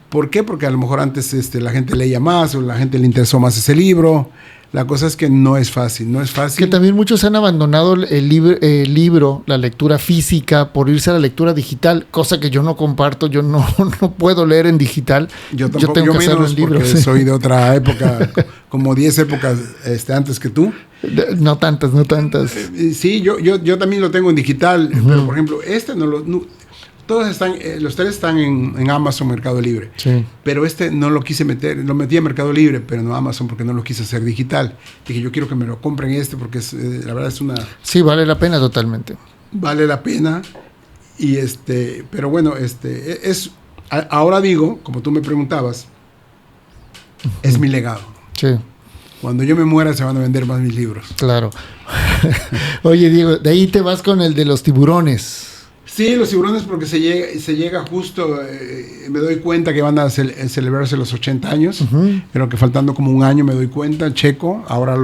¿Por qué? Porque a lo mejor antes la gente leía más o la gente le interesó más ese libro. La cosa es que no es fácil, no es fácil. Que también muchos han abandonado el libro, la lectura física, por irse a la lectura digital, cosa que yo no comparto. Yo no puedo leer en digital. Yo tampoco, tengo que hacerlo en libro. Porque soy de otra época, como 10 épocas antes que tú. No tantas. Sí, yo también lo tengo en digital, pero por ejemplo, todos están, los 3 están en Amazon Mercado Libre. Sí. Pero no lo quise meter, lo metí en Mercado Libre, pero no Amazon porque no lo quise hacer digital. Dije, yo quiero que me lo compren porque la verdad es una... Sí, vale la pena totalmente. Vale la pena. Y pero bueno, ahora digo, como tú me preguntabas, es mi legado. Sí. Cuando yo me muera se van a vender más mis libros. Claro. Oye, Diego, de ahí te vas con el de los tiburones. Sí, los tiburones porque se llega justo, me doy cuenta que van a celebrarse los 80 años, creo que faltando como un año me doy cuenta, checo, ahora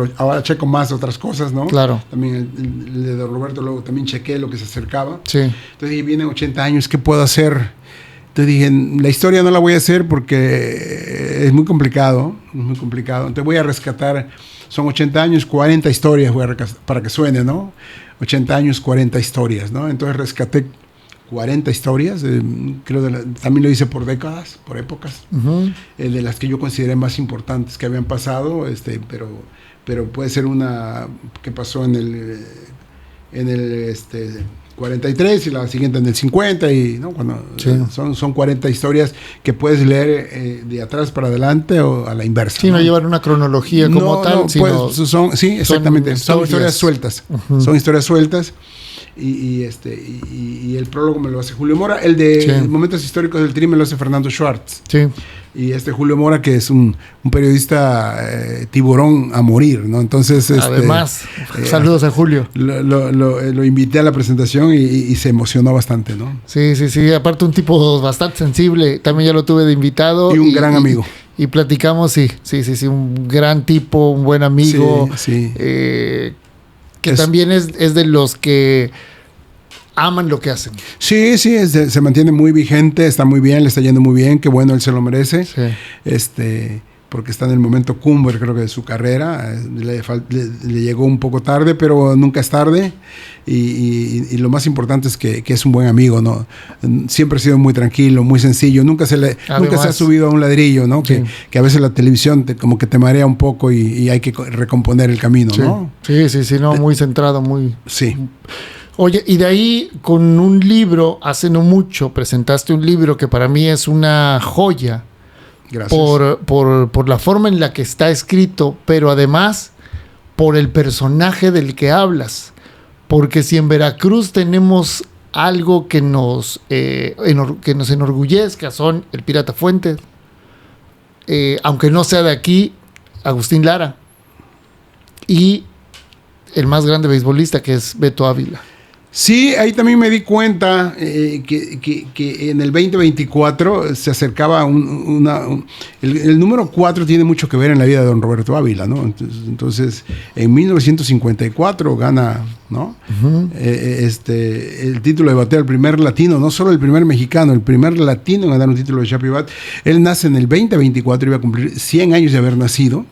checo más otras cosas, ¿no? Claro. También el de Don Roberto, luego también chequé lo que se acercaba. Sí. Entonces dije, vienen 80 años, ¿qué puedo hacer? Entonces dije, la historia no la voy a hacer porque es muy complicado, entonces voy a rescatar, son 80 años, 40 historias, para que suene, ¿no? 80 años, 40 historias, ¿no? Entonces rescaté 40 historias, creo también lo hice por décadas, por épocas, de las que yo consideré más importantes que habían pasado, pero puede ser una que pasó en el 43 y la siguiente en el 50 y ¿no? Sí. Son 40 historias que puedes leer de atrás para adelante o a la inversa. Sí, no llevan una cronología como tal, sino sí, exactamente, son historias sueltas. Son historias sueltas. Y el prólogo me lo hace Julio Mora. El de Momentos Históricos del Tri me lo hace Fernando Schwartz. Sí. Y Julio Mora, que es un periodista tiburón a morir, ¿no? Entonces, además, saludos a Julio. Lo invité a la presentación y se emocionó bastante, ¿no? Sí. Aparte un tipo bastante sensible. También ya lo tuve de invitado. Y un gran amigo. Y platicamos, sí. Un gran tipo, un buen amigo. Sí. Que también es de los que aman lo que hacen. Sí, se mantiene muy vigente, está muy bien, le está yendo muy bien, qué bueno, él se lo merece. Sí. Porque está en el momento cumbre, creo que de su carrera. Le llegó un poco tarde, pero nunca es tarde. Y lo más importante es que es un buen amigo, ¿no? Siempre ha sido muy tranquilo, muy sencillo. Nunca se ha subido a un ladrillo, ¿no? Sí. Que a veces la televisión como que te marea un poco y hay que recomponer el camino, ¿no? Sí, no, muy centrado, muy... Sí. Oye, y de ahí con un libro, hace no mucho, presentaste un libro que para mí es una joya. Gracias. Por la forma en la que está escrito, pero además por el personaje del que hablas. Porque si en Veracruz tenemos algo que nos enorgullezca, son el Pirata Fuentes, aunque no sea de aquí, Agustín Lara, y el más grande beisbolista, que es Beto Ávila. Sí, ahí también me di cuenta que en el 2024 se acercaba el número 4 tiene mucho que ver en la vida de don Roberto Ávila, ¿no? Entonces en 1954 gana, ¿no? El título de bateo, el primer latino, no solo el primer mexicano, el primer latino en ganar un título de Chapi Bat. Él nace en el 2024, iba a cumplir 100 años de haber nacido.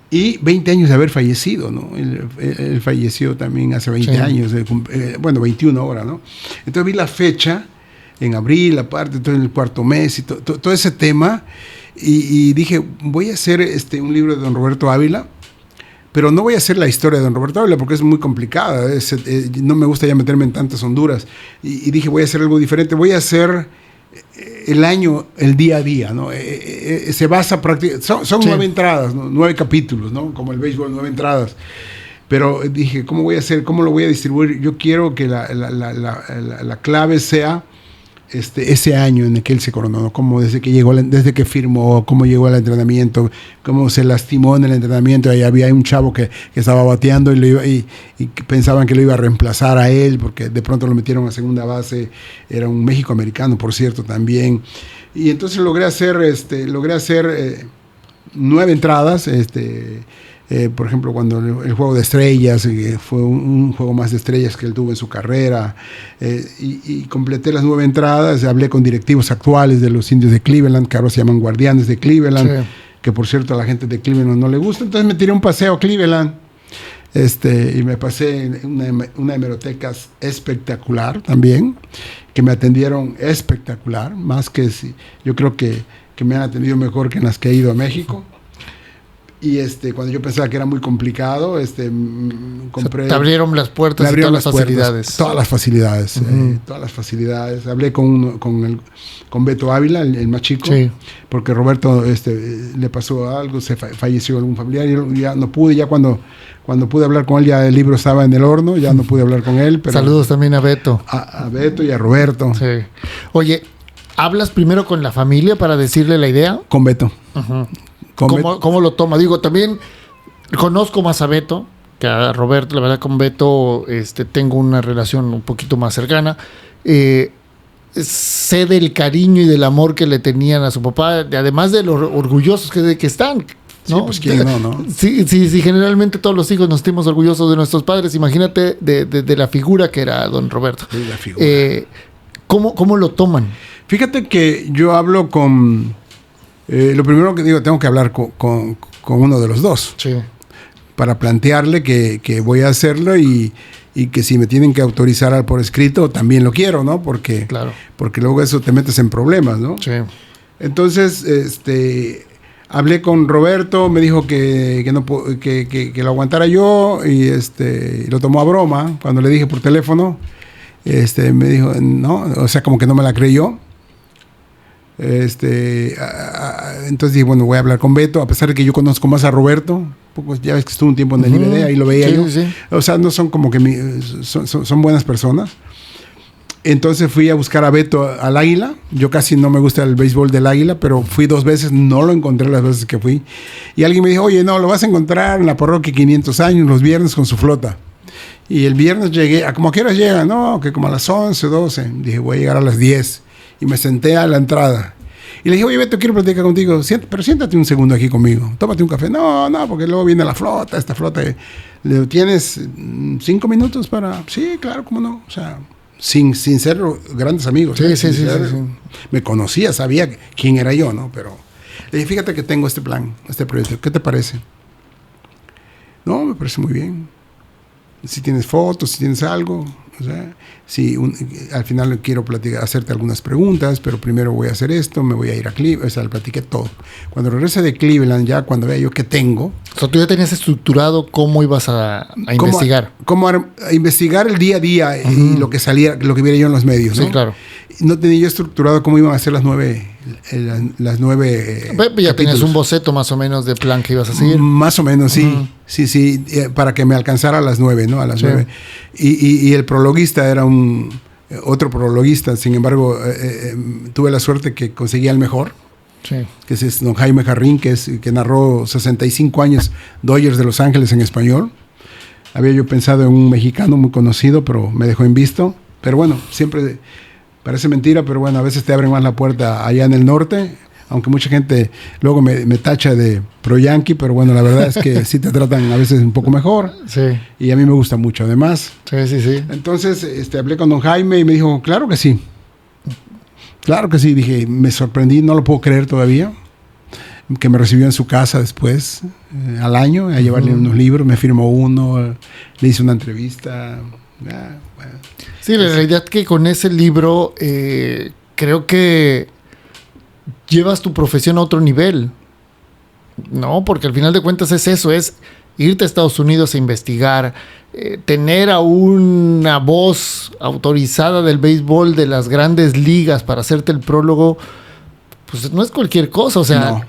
Y 20 años de haber fallecido, ¿no? Él falleció también hace 20 años, 21 ahora, ¿no? Entonces vi la fecha, en abril, aparte, todo en el cuarto mes, y todo ese tema, y dije, voy a hacer un libro de don Roberto Ávila, pero no voy a hacer la historia de don Roberto Ávila porque es muy complicada, no me gusta ya meterme en tantas honduras, y dije, voy a hacer algo diferente, voy a hacer el año, el día a día, ¿no? Se basa prácticamente, son 9 entradas, ¿no? 9 capítulos, ¿no? Como el béisbol, 9 entradas. Pero dije, ¿cómo voy a hacer? ¿Cómo lo voy a distribuir? Yo quiero que la clave sea ese año en el que él se coronó, ¿no? Como desde que llegó, desde que firmó, cómo llegó al entrenamiento, cómo se lastimó en el entrenamiento. Ahí había un chavo que estaba bateando y pensaban que lo iba a reemplazar a él porque de pronto lo metieron a segunda base. Era un México-americano, por cierto, también. Y entonces logré hacer 9 entradas, Por ejemplo, cuando el juego de estrellas, fue un juego más de estrellas que él tuvo en su carrera, y completé las 9 entradas, hablé con directivos actuales de los Indios de Cleveland, que ahora se llaman Guardianes de Cleveland, sí, que por cierto a la gente de Cleveland no le gusta, entonces me tiré un paseo a Cleveland, y me pasé en una hemeroteca espectacular también, que me atendieron espectacular, más que yo creo que me han atendido mejor que en las que he ido a México. Y cuando yo pensaba que era muy complicado, compré... Te abrieron las puertas y todas las facilidades. Todas las facilidades, todas las facilidades. Hablé con Beto Ávila, el más chico, sí, porque Roberto le pasó algo, falleció algún familiar, y ya no pude, ya cuando pude hablar con él, ya el libro estaba en el horno, ya no pude hablar con él. Pero saludos también a Beto. A Beto y a Roberto. Sí. Oye, ¿hablas primero con la familia para decirle la idea? Con Beto. ¿Cómo lo toma? Digo, también conozco más a Beto que a Roberto. La verdad, con Beto tengo una relación un poquito más cercana. Sé del cariño y del amor que le tenían a su papá, además de lo orgullosos que están, ¿no? Sí, pues quién no. Sí, generalmente todos los hijos nos sentimos orgullosos de nuestros padres. Imagínate de la figura que era don Roberto. Sí, la figura. ¿Cómo lo toman? Fíjate que yo hablo con... lo primero que digo, tengo que hablar con uno de los dos, sí, para plantearle que voy a hacerlo y que si me tienen que autorizar por escrito, también lo quiero, ¿no? Porque luego eso te metes en problemas, ¿no? Sí. Entonces, hablé con Roberto, me dijo que lo aguantara yo, y lo tomó a broma. Cuando le dije por teléfono, me dijo, no, o sea, como que no me la creyó. Entonces dije, bueno, voy a hablar con Beto, a pesar de que yo conozco más a Roberto, ya ves que estuvo un tiempo en el IBD, ahí lo veía, sí, yo. Sí. O sea, no son como que son buenas personas. Entonces fui a buscar a Beto al Águila. Yo casi no me gusta el béisbol del Águila, pero fui 2 veces, no lo encontré las veces que fui. Y alguien me dijo, oye, no, lo vas a encontrar en la parroquia 500 años, los viernes con su flota. Y el viernes llegué, ¿a qué horas llega? No, que como a las 11, 12. Dije, voy a llegar a las 10. Y me senté a la entrada. Y le dije, oye, Beto, quiero platicar contigo. Pero siéntate un segundo aquí conmigo. Tómate un café. No, porque luego viene la flota, esta flota. ¿Tienes 5 minutos para...? Sí, claro, cómo no. O sea, sin ser grandes amigos. Sí. Me conocía, sabía quién era yo, ¿no? Pero le dije, fíjate que tengo este plan, este proyecto. ¿Qué te parece? No, me parece muy bien. Si tienes fotos, si tienes algo... O sea, al final quiero hacerte algunas preguntas, pero primero voy a hacer esto, me voy a ir a Cleveland, o sea, le platiqué todo. Cuando regrese de Cleveland, ya cuando vea yo qué tengo... O sea, tú ya tenías estructurado cómo ibas a investigar. Cómo a investigar el día a día y lo que viera yo en los medios, ¿no? Sí, claro. No tenía yo estructurado cómo iban a ser las 9 ya tenías un boceto más o menos de plan que ibas a seguir. Más o menos, sí. Sí, para que me alcanzara a las 9, ¿no? A las 9. Y el prologuista era otro prologuista. Sin embargo, tuve la suerte que conseguía el mejor. Sí. Que es don Jaime Jarrín, que narró 65 años Dodgers de Los Ángeles en español. Había yo pensado en un mexicano muy conocido, pero me dejó en visto. Pero bueno, siempre... Parece mentira, pero bueno, a veces te abren más la puerta allá en el norte, aunque mucha gente luego me tacha de pro yankee, pero bueno, la verdad es que sí te tratan a veces un poco mejor. Sí. Y a mí me gusta mucho, además. Sí. Entonces, hablé con don Jaime y me dijo, claro que sí. Claro que sí, dije, me sorprendí, no lo puedo creer todavía, que me recibió en su casa después, al año, a llevarle unos libros, me firmó uno, le hice una entrevista, bueno. Sí, la realidad que con ese libro creo que llevas tu profesión a otro nivel, ¿no? Porque al final de cuentas es eso, es irte a Estados Unidos a investigar, tener a una voz autorizada del béisbol de las grandes ligas para hacerte el prólogo, pues no es cualquier cosa, o sea, no.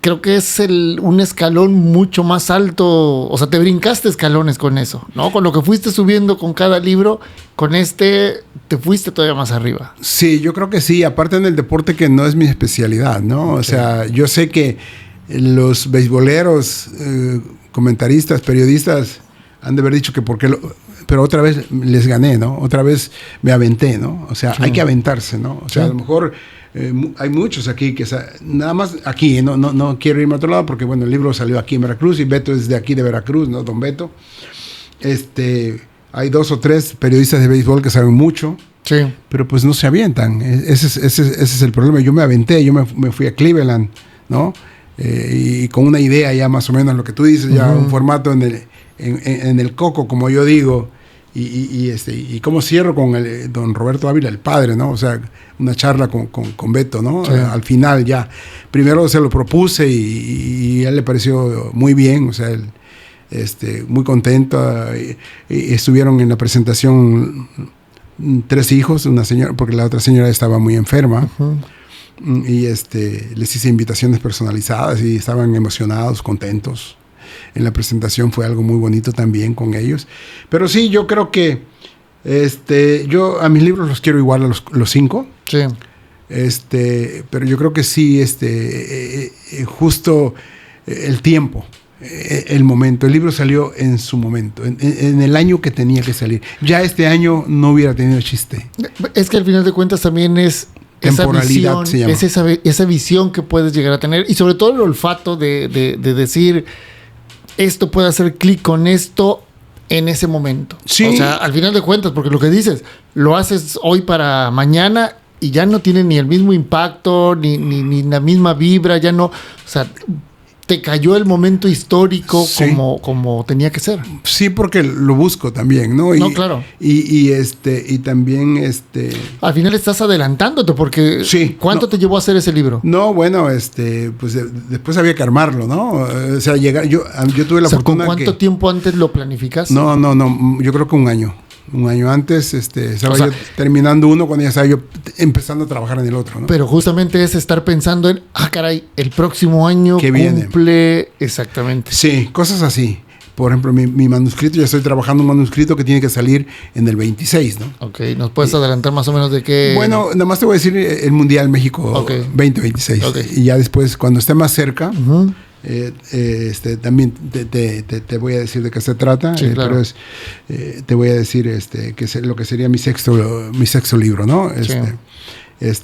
Creo que es un escalón mucho más alto, o sea, te brincaste escalones con eso, ¿no? Con lo que fuiste subiendo con cada libro, con te fuiste todavía más arriba. Sí, yo creo que sí, aparte en el deporte que no es mi especialidad, ¿no? O sea, yo sé que los beisboleros, comentaristas, periodistas han de haber dicho que por qué pero otra vez les gané, ¿no? Otra vez me aventé, ¿no? O sea, hay que aventarse, ¿no? O sea, a lo mejor hay muchos aquí que nada más aquí, no quiero irme a otro lado porque, bueno, el libro salió aquí en Veracruz y Beto es de aquí de Veracruz, ¿no? Don Beto. Hay 2 o 3 periodistas de béisbol que saben mucho. Sí. Pero pues no se avientan. Ese es el problema. Yo me aventé, yo me fui a Cleveland, ¿no? Y con una idea ya más o menos lo que tú dices, ya un formato en el coco, como yo digo, y cómo cierro con don Roberto Ávila, el padre, ¿no? O sea, una charla con Beto, ¿no? Sí. Al final ya. Primero se lo propuse y a él le pareció muy bien, o sea, él, muy contento. Y estuvieron en la presentación 3 hijos, una señora, porque la otra señora estaba muy enferma. Y les hice invitaciones personalizadas y estaban emocionados, contentos. En la presentación fue algo muy bonito también con ellos. Pero sí, yo creo que yo a mis libros los quiero igual a los 5. Sí. Pero yo creo que sí, justo el tiempo. El momento, el libro salió en su momento, en el año que tenía que salir. Ya este año no hubiera tenido chiste. Es que al final de cuentas también es temporalidad, esa visión, es esa visión que puedes llegar a tener, y sobre todo el olfato de decir, esto puede hacer clic con esto en ese momento. Sí. O sea, al final de cuentas, porque lo que dices, lo haces hoy para mañana y ya no tiene ni el mismo impacto, ni la misma vibra, ya no, o sea, te cayó el momento histórico, sí, como tenía que ser. Sí, porque lo busco también, ¿no? No, claro. Y también al final estás adelantándote, porque sí, ¿cuánto te llevó a hacer ese libro? No, bueno, pues después había que armarlo, ¿no? O sea, yo tuve la fortuna. ¿Con cuánto tiempo antes lo planificaste? No, yo creo que un año. Un año antes estaba yo terminando uno cuando ya estaba yo empezando a trabajar en el otro, ¿no? Pero justamente es estar pensando en, caray, el próximo año ¿qué cumple viene? Exactamente. Sí, cosas así. Por ejemplo, mi manuscrito, ya estoy trabajando un manuscrito que tiene que salir en el 26, ¿no? Ok, ¿nos puedes adelantar más o menos de qué? Bueno, nada más te voy a decir el Mundial México 2026. Okay. Y ya después, cuando esté más cerca, también te voy a decir de qué se trata. Sí, claro. Pero te voy a decir que es lo que sería mi sexto libro, ¿no? Sí.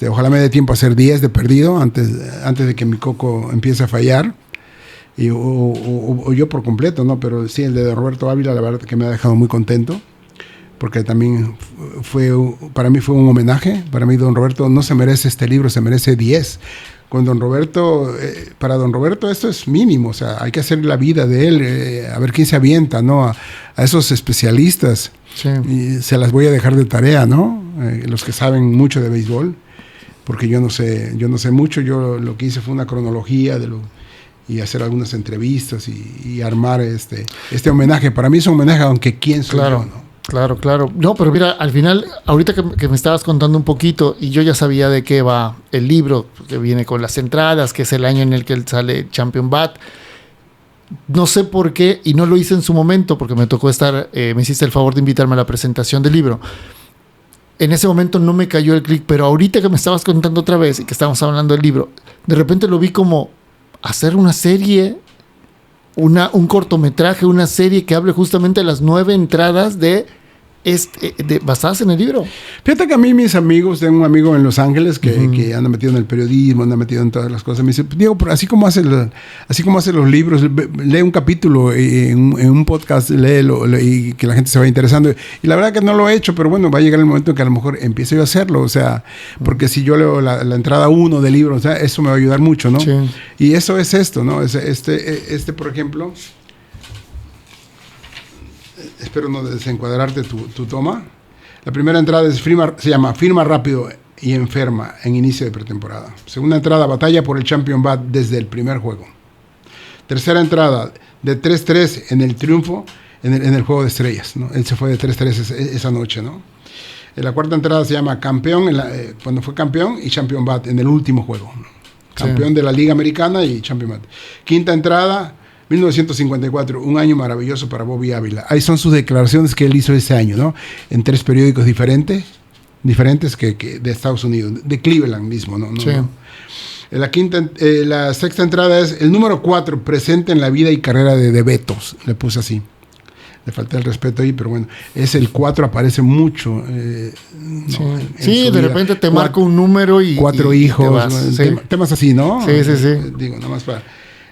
Ojalá me dé tiempo a hacer 10 de perdido antes de que mi coco empiece a fallar. O yo por completo, ¿no? Pero sí, el de Roberto Ávila, la verdad que me ha dejado muy contento, porque también para mí fue un homenaje. Para mí don Roberto no se merece este libro, se merece 10. Con don Roberto, para don Roberto esto es mínimo, o sea, hay que hacer la vida de él, a ver quién se avienta, ¿no? A esos especialistas. Sí. Y se las voy a dejar de tarea, ¿no? Los que saben mucho de béisbol, porque yo no sé mucho. Yo lo que hice fue una cronología y hacer algunas entrevistas y armar este homenaje. Para mí es un homenaje, aunque quién soy yo, ¿no? Claro. No, pero mira, al final, ahorita que me estabas contando un poquito, y yo ya sabía de qué va el libro, que viene con las entradas, que es el año en el que él sale Champion Bat. No sé por qué, y no lo hice en su momento, porque me tocó me hiciste el favor de invitarme a la presentación del libro. En ese momento no me cayó el clic, pero ahorita que me estabas contando otra vez y que estábamos hablando del libro, de repente lo vi como hacer una serie, un cortometraje, una serie que hable justamente de las 9 entradas basadas en el libro. Fíjate que a mí mis amigos, tengo un amigo en Los Ángeles que anda metido en el periodismo, anda metido en todas las cosas, me dice, Diego, así como hace los libros, lee un capítulo en un podcast, léelo, y que la gente se vaya interesando. Y la verdad que no lo he hecho, pero bueno, va a llegar el momento en que a lo mejor empiece yo a hacerlo, o sea, porque si yo leo la entrada 1 del libro, o sea, eso me va a ayudar mucho, ¿no? Sí. Y eso es esto, ¿no? Por ejemplo, espero no desencuadrarte tu toma. La primera entrada se llama Firma rápido y enferma en inicio de pretemporada. Segunda entrada, batalla por el Champion Bat desde el primer juego. Tercera entrada, de 3-3 en el triunfo en el juego de estrellas, ¿no? Él se fue de 3-3 esa noche, ¿no? La cuarta entrada se llama campeón, cuando fue campeón, y Champion Bat en el último juego, ¿no? Campeón de la Liga Americana y Champion Bat. Quinta entrada, 1954, un año maravilloso para Bobby Ávila. Ahí son sus declaraciones que él hizo ese año, ¿no? En 3 periódicos diferentes que de Estados Unidos, de Cleveland mismo, ¿no? Sí. La sexta entrada es el número 4, presente en la vida y carrera de Beto, le puse así. Le falta el respeto ahí, pero bueno, es el 4, aparece mucho. Sí, de repente te marca un número y 4 hijos, temas así, ¿no? Sí. Digo, nada más para...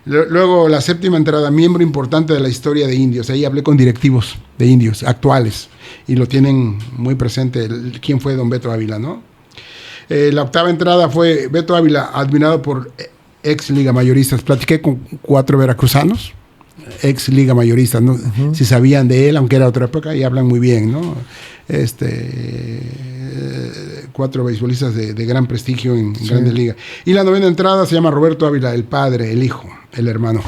Luego, la 7ª entrada, miembro importante de la historia de indios. Ahí hablé con directivos de indios actuales y lo tienen muy presente, quién fue don Beto Ávila, ¿no? La 8ª entrada fue Beto Ávila, admirado por ex Liga Mayoristas. Platiqué con 4 veracruzanos, ex Liga Mayoristas, ¿no? Uh-huh. Si sabían de él, aunque era otra época, y hablan muy bien, ¿no? 4 beisbolistas de gran prestigio en Grandes Ligas. Y la 9ª entrada se llama Roberto Ávila, el padre, el hijo, el hermano,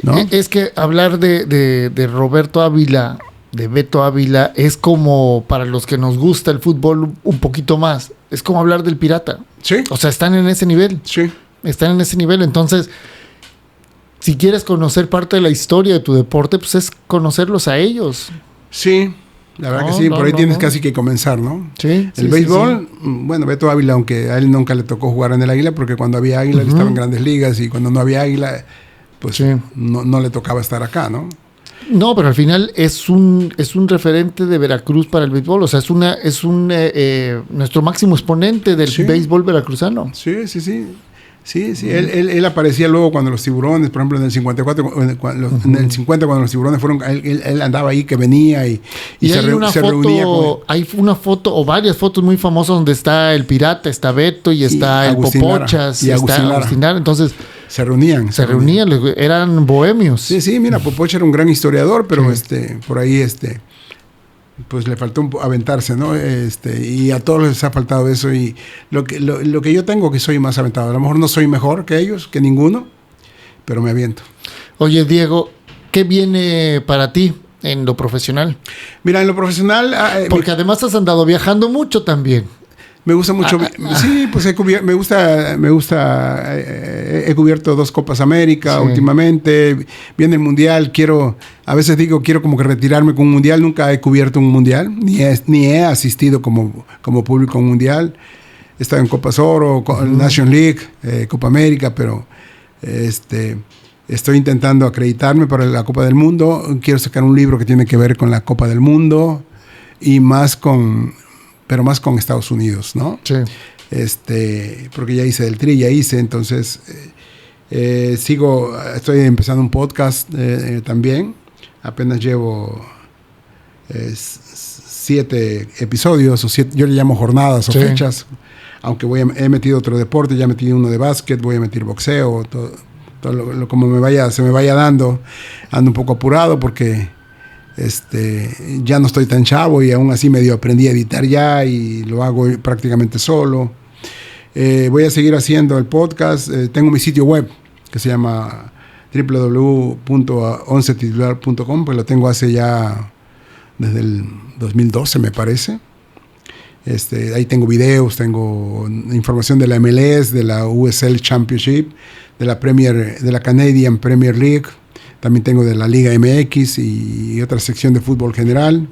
¿no? Es que hablar de Roberto Ávila, de Beto Ávila, es como, para los que nos gusta el fútbol un poquito más, es como hablar del Pirata. Sí. O sea, están en ese nivel. Sí. Están en ese nivel. Entonces, si quieres conocer parte de la historia de tu deporte, pues es conocerlos a ellos. Sí. La verdad que sí, por ahí tienes casi que comenzar, ¿no? Sí. El béisbol, bueno, Beto Ávila, aunque a él nunca le tocó jugar en el Águila, porque cuando había Águila él estaba en Grandes Ligas y cuando no había Águila, pues no le tocaba estar acá, ¿no? No, pero al final es un referente de Veracruz para el béisbol, o sea, es nuestro máximo exponente del béisbol veracruzano. Sí. Él aparecía luego cuando los Tiburones, por ejemplo, en el 54, en el 50 cuando los Tiburones fueron, él andaba ahí, que venía y se reunía con él. Hay una foto o varias fotos muy famosas donde está el Pirata, está Beto y está el Popochas y está Agustín Lara. Entonces se reunían, eran bohemios. Sí, mira, Popocha era un gran historiador, pero por ahí pues le faltó aventarse, ¿no? Y a todos les ha faltado eso. Y lo que yo tengo, que soy más aventado. A lo mejor no soy mejor que ellos, que ninguno, pero me aviento. Oye, Diego, ¿qué viene para ti en lo profesional? Mira, en lo profesional... porque además has andado viajando mucho también. Me gusta mucho. Sí, pues he cubierto 2 Copas América últimamente. Viene el Mundial. A veces digo, quiero como que retirarme con un Mundial. Nunca he cubierto un Mundial, ni he asistido como público a un Mundial. He estado en Copas Oro, Nation League, Copa América, pero estoy intentando acreditarme para la Copa del Mundo. Quiero sacar un libro que tiene que ver con la Copa del Mundo y pero más con Estados Unidos, ¿no? Sí. Porque ya hice del Tri, entonces estoy empezando un podcast también. Apenas llevo 7 episodios, o 7, yo le llamo jornadas o fechas, aunque he metido otro deporte, ya metí uno de básquet, voy a meter boxeo, todo como se me vaya dando. Ando un poco apurado porque ya no estoy tan chavo y aún así medio aprendí a editar ya y lo hago prácticamente solo. Voy a seguir haciendo el podcast. Tengo mi sitio web que se llama www.oncetitular.com, pues lo tengo hace ya desde el 2012 me parece. Ahí tengo videos, tengo información de la MLS, de la USL Championship, de la Canadian Premier League. También tengo de la Liga MX y otra sección de fútbol general.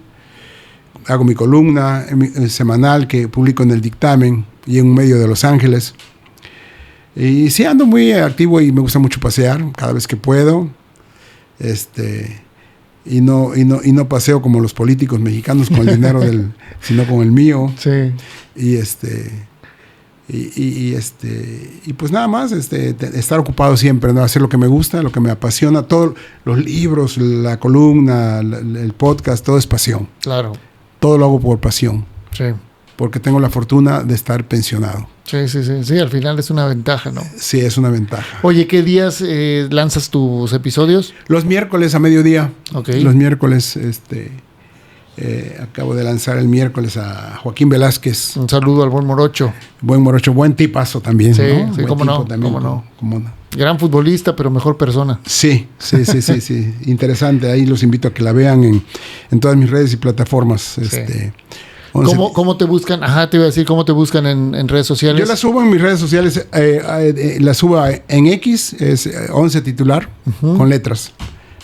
Hago mi columna semanal que publico en El Dictamen y en un medio de Los Ángeles. Y sí, ando muy activo y me gusta mucho pasear cada vez que puedo. Y no paseo como los políticos mexicanos con el dinero sino con el mío. Sí. Y pues nada más, estar ocupado siempre, ¿no? Hacer lo que me gusta, lo que me apasiona. Todos los libros, la columna, el podcast, todo es pasión. Claro. Todo lo hago por pasión. Sí. Porque tengo la fortuna de estar pensionado. Sí, al final es una ventaja, ¿no? Sí, es una ventaja. Oye, ¿qué días lanzas tus episodios? Los miércoles a mediodía. Okay. Los miércoles, acabo de lanzar el miércoles a Joaquín Velázquez. Un saludo al buen Morocho. Buen tipazo también, sí, ¿no? Sí, cómo no. Gran futbolista, pero mejor persona. Sí. Interesante. Ahí los invito a que la vean en todas mis redes y plataformas. ¿Cómo te buscan? Ajá, te iba a decir, ¿cómo te buscan en redes sociales? Yo la subo en mis redes sociales. La subo en X, es 11 titular, con letras.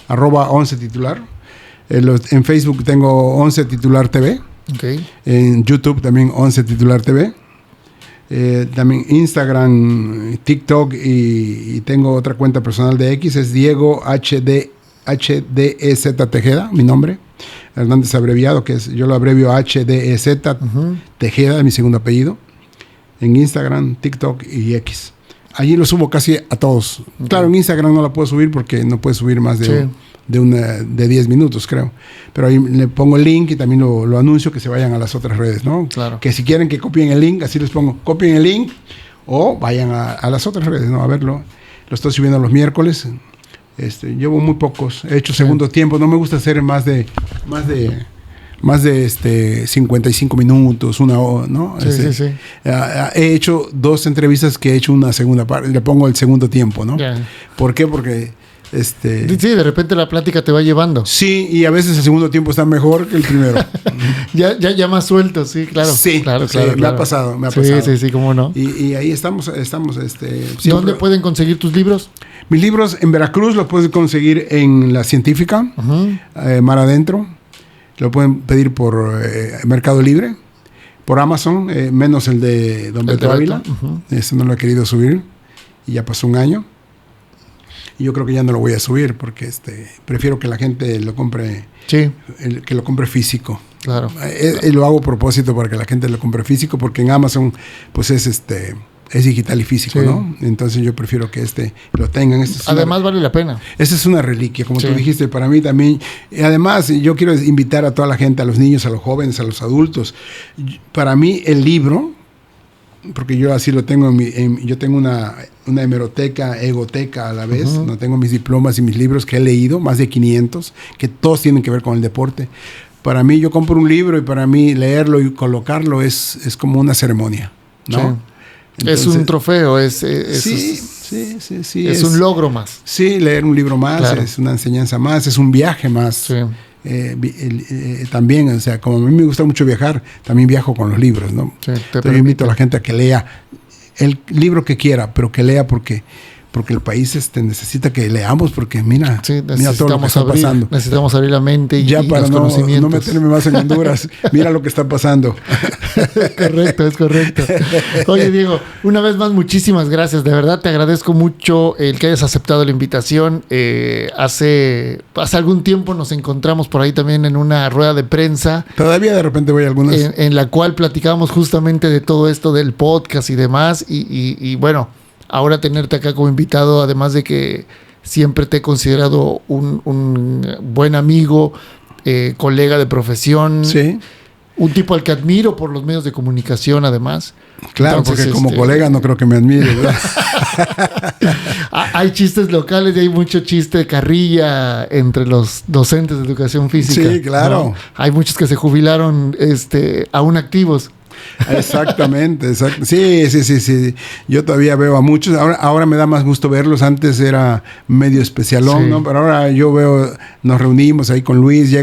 @11 titular. En Facebook tengo 11 titular TV. Okay. En YouTube también 11 titular TV. También Instagram, TikTok y tengo otra cuenta personal de X, es Diego HDZ Tejeda, mi nombre. Hernández abreviado, que es, yo lo abrevio HDZ, Tejeda, mi segundo apellido, en Instagram, TikTok y X. Allí lo subo casi a todos. Okay. Claro, en Instagram no la puedo subir porque no puedo subir más de 10 minutos, creo. Pero ahí le pongo el link y también lo anuncio que se vayan a las otras redes, ¿no? Claro. Que si quieren que copien el link, así les pongo, copien el link o vayan a las otras redes, ¿no? A verlo. Lo estoy subiendo los miércoles. Llevo muy pocos. He hecho segundo tiempo. No me gusta hacer más de 55 minutos, una hora, ¿no? Sí. He hecho 2 entrevistas que he hecho una segunda parte. Le pongo el segundo tiempo, ¿no? Yeah. ¿Por qué? Porque sí, de repente la plática te va llevando. Sí, y a veces el segundo tiempo está mejor que el primero. ya más suelto, sí, claro. Sí, claro. Me ha pasado. Sí, cómo no. Y ahí estamos ¿Dónde pueden conseguir tus libros? Mis libros en Veracruz los puedes conseguir en La Científica, Mar Adentro. Lo pueden pedir por Mercado Libre, por Amazon, menos el de Don Beto Ávila. Ese no lo he querido subir y ya pasó un año. Y yo creo que ya no lo voy a subir porque prefiero que la gente lo compre, que lo compre físico. Claro. Lo hago a propósito para que la gente lo compre físico, porque en Amazon pues es digital y físico, ¿no? Entonces yo prefiero que lo tengan. Además vale la pena. Esa es una reliquia, como tú dijiste, para mí también. Y además yo quiero invitar a toda la gente, a los niños, a los jóvenes, a los adultos. Para mí el libro, porque yo así lo tengo yo tengo una hemeroteca, egoteca a la vez, no tengo mis diplomas y mis libros que he leído, más de 500, que todos tienen que ver con el deporte. Para mí, yo compro un libro y para mí leerlo y colocarlo es como una ceremonia, ¿no? Sí. Entonces, es un trofeo, sí, es un logro más. Sí, leer un libro más, claro. Es una enseñanza más, es un viaje más. Sí. También, o sea, como a mí me gusta mucho viajar, también viajo con los libros, ¿no? Sí, Entonces yo invito a la gente a que lea el libro que quiera, pero que lea porque el país necesita que leamos, porque mira todo lo que está pasando. Necesitamos abrir la mente y ya para los conocimientos. No meterme más en Honduras. Mira lo que está pasando. Es correcto. Oye, Diego, una vez más, muchísimas gracias. De verdad, te agradezco mucho el que hayas aceptado la invitación. Hace algún tiempo nos encontramos por ahí también en una rueda de prensa. Todavía de repente voy a algunas. En la cual platicábamos justamente de todo esto del podcast y demás. Y bueno, ahora tenerte acá como invitado, además de que siempre te he considerado un buen amigo, colega de profesión, un tipo al que admiro por los medios de comunicación, además. Claro, entonces, porque como colega no creo que me admire, ¿verdad? Hay chistes locales y hay mucho chiste de carrilla entre los docentes de educación física. Sí, claro. ¿No? Hay muchos que se jubilaron aún activos. Exactamente, sí. Yo todavía veo a muchos. Ahora me da más gusto verlos. Antes era medio especialón, ¿no? Pero ahora yo veo, nos reunimos ahí con Luis,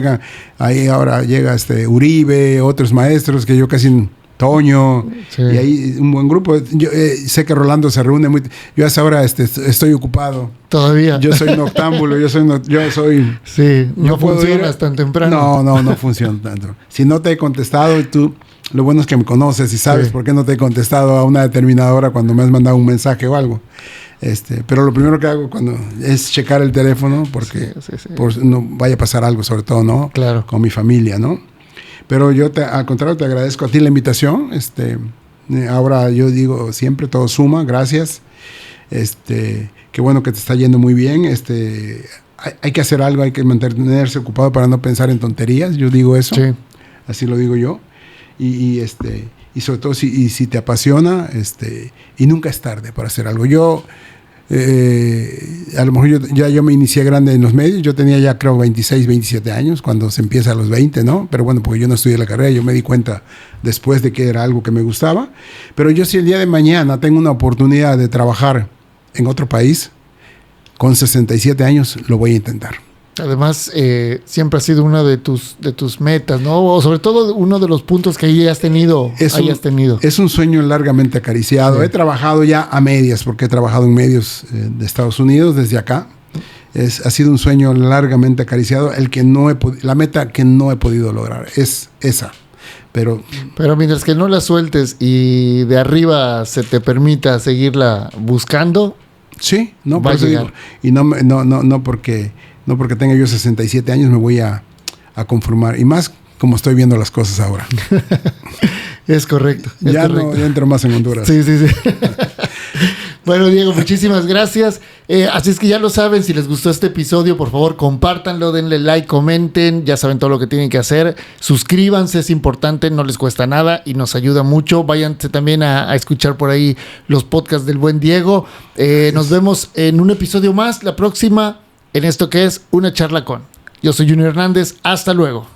ahora llega Uribe, otros maestros que yo casi... Toño, y ahí un buen grupo. Yo sé que Rolando se reúne muy... Yo a esa hora estoy ocupado. Todavía. Yo soy noctámbulo, yo soy... Sí, no funcionas tan temprano. No funciona tanto. Si no te he contestado y tú... Lo bueno es que me conoces y sabes por qué no te he contestado a una determinada hora cuando me has mandado un mensaje o algo. Pero lo primero que hago es checar el teléfono porque por no vaya a pasar algo, sobre todo, ¿no? Claro. Con mi familia, ¿no? Pero yo al contrario te agradezco a ti la invitación. Ahora yo digo siempre todo suma, gracias. Qué bueno que te está yendo muy bien. Hay que hacer algo, hay que mantenerse ocupado para no pensar en tonterías. Yo digo eso. Sí. Así lo digo yo. Y sobre todo si te apasiona, y nunca es tarde para hacer algo. Yo a lo mejor yo me inicié grande en los medios. Yo tenía ya creo 26, 27 años cuando se empieza a los 20, ¿no? Pero bueno, porque yo no estudié la carrera, yo me di cuenta después de que era algo que me gustaba. Pero yo, si el día de mañana tengo una oportunidad de trabajar en otro país con 67 años, lo voy a intentar. Además, siempre ha sido una de tus metas, ¿no? O sobre todo uno de los puntos que hayas tenido. Es un sueño largamente acariciado. Sí. He trabajado ya a medias, porque he trabajado en medios de Estados Unidos desde acá. Ha sido un sueño largamente acariciado. La meta que no he podido lograr es esa. Pero mientras que no la sueltes y de arriba se te permita seguirla buscando, sí, no tenga yo 67 años me voy a a conformar. Y más como estoy viendo las cosas ahora. Es correcto. Ya no entro más en Honduras. Sí. Bueno, Diego, muchísimas gracias. Así es que ya lo saben, si les gustó este episodio, por favor, compártanlo, denle like, comenten, ya saben todo lo que tienen que hacer. Suscríbanse, es importante, no les cuesta nada y nos ayuda mucho. Váyanse también a escuchar por ahí los podcasts del buen Diego. Nos vemos en un episodio más, la próxima, en esto que es Una Charla Con. Yo soy Junior Hernández, hasta luego.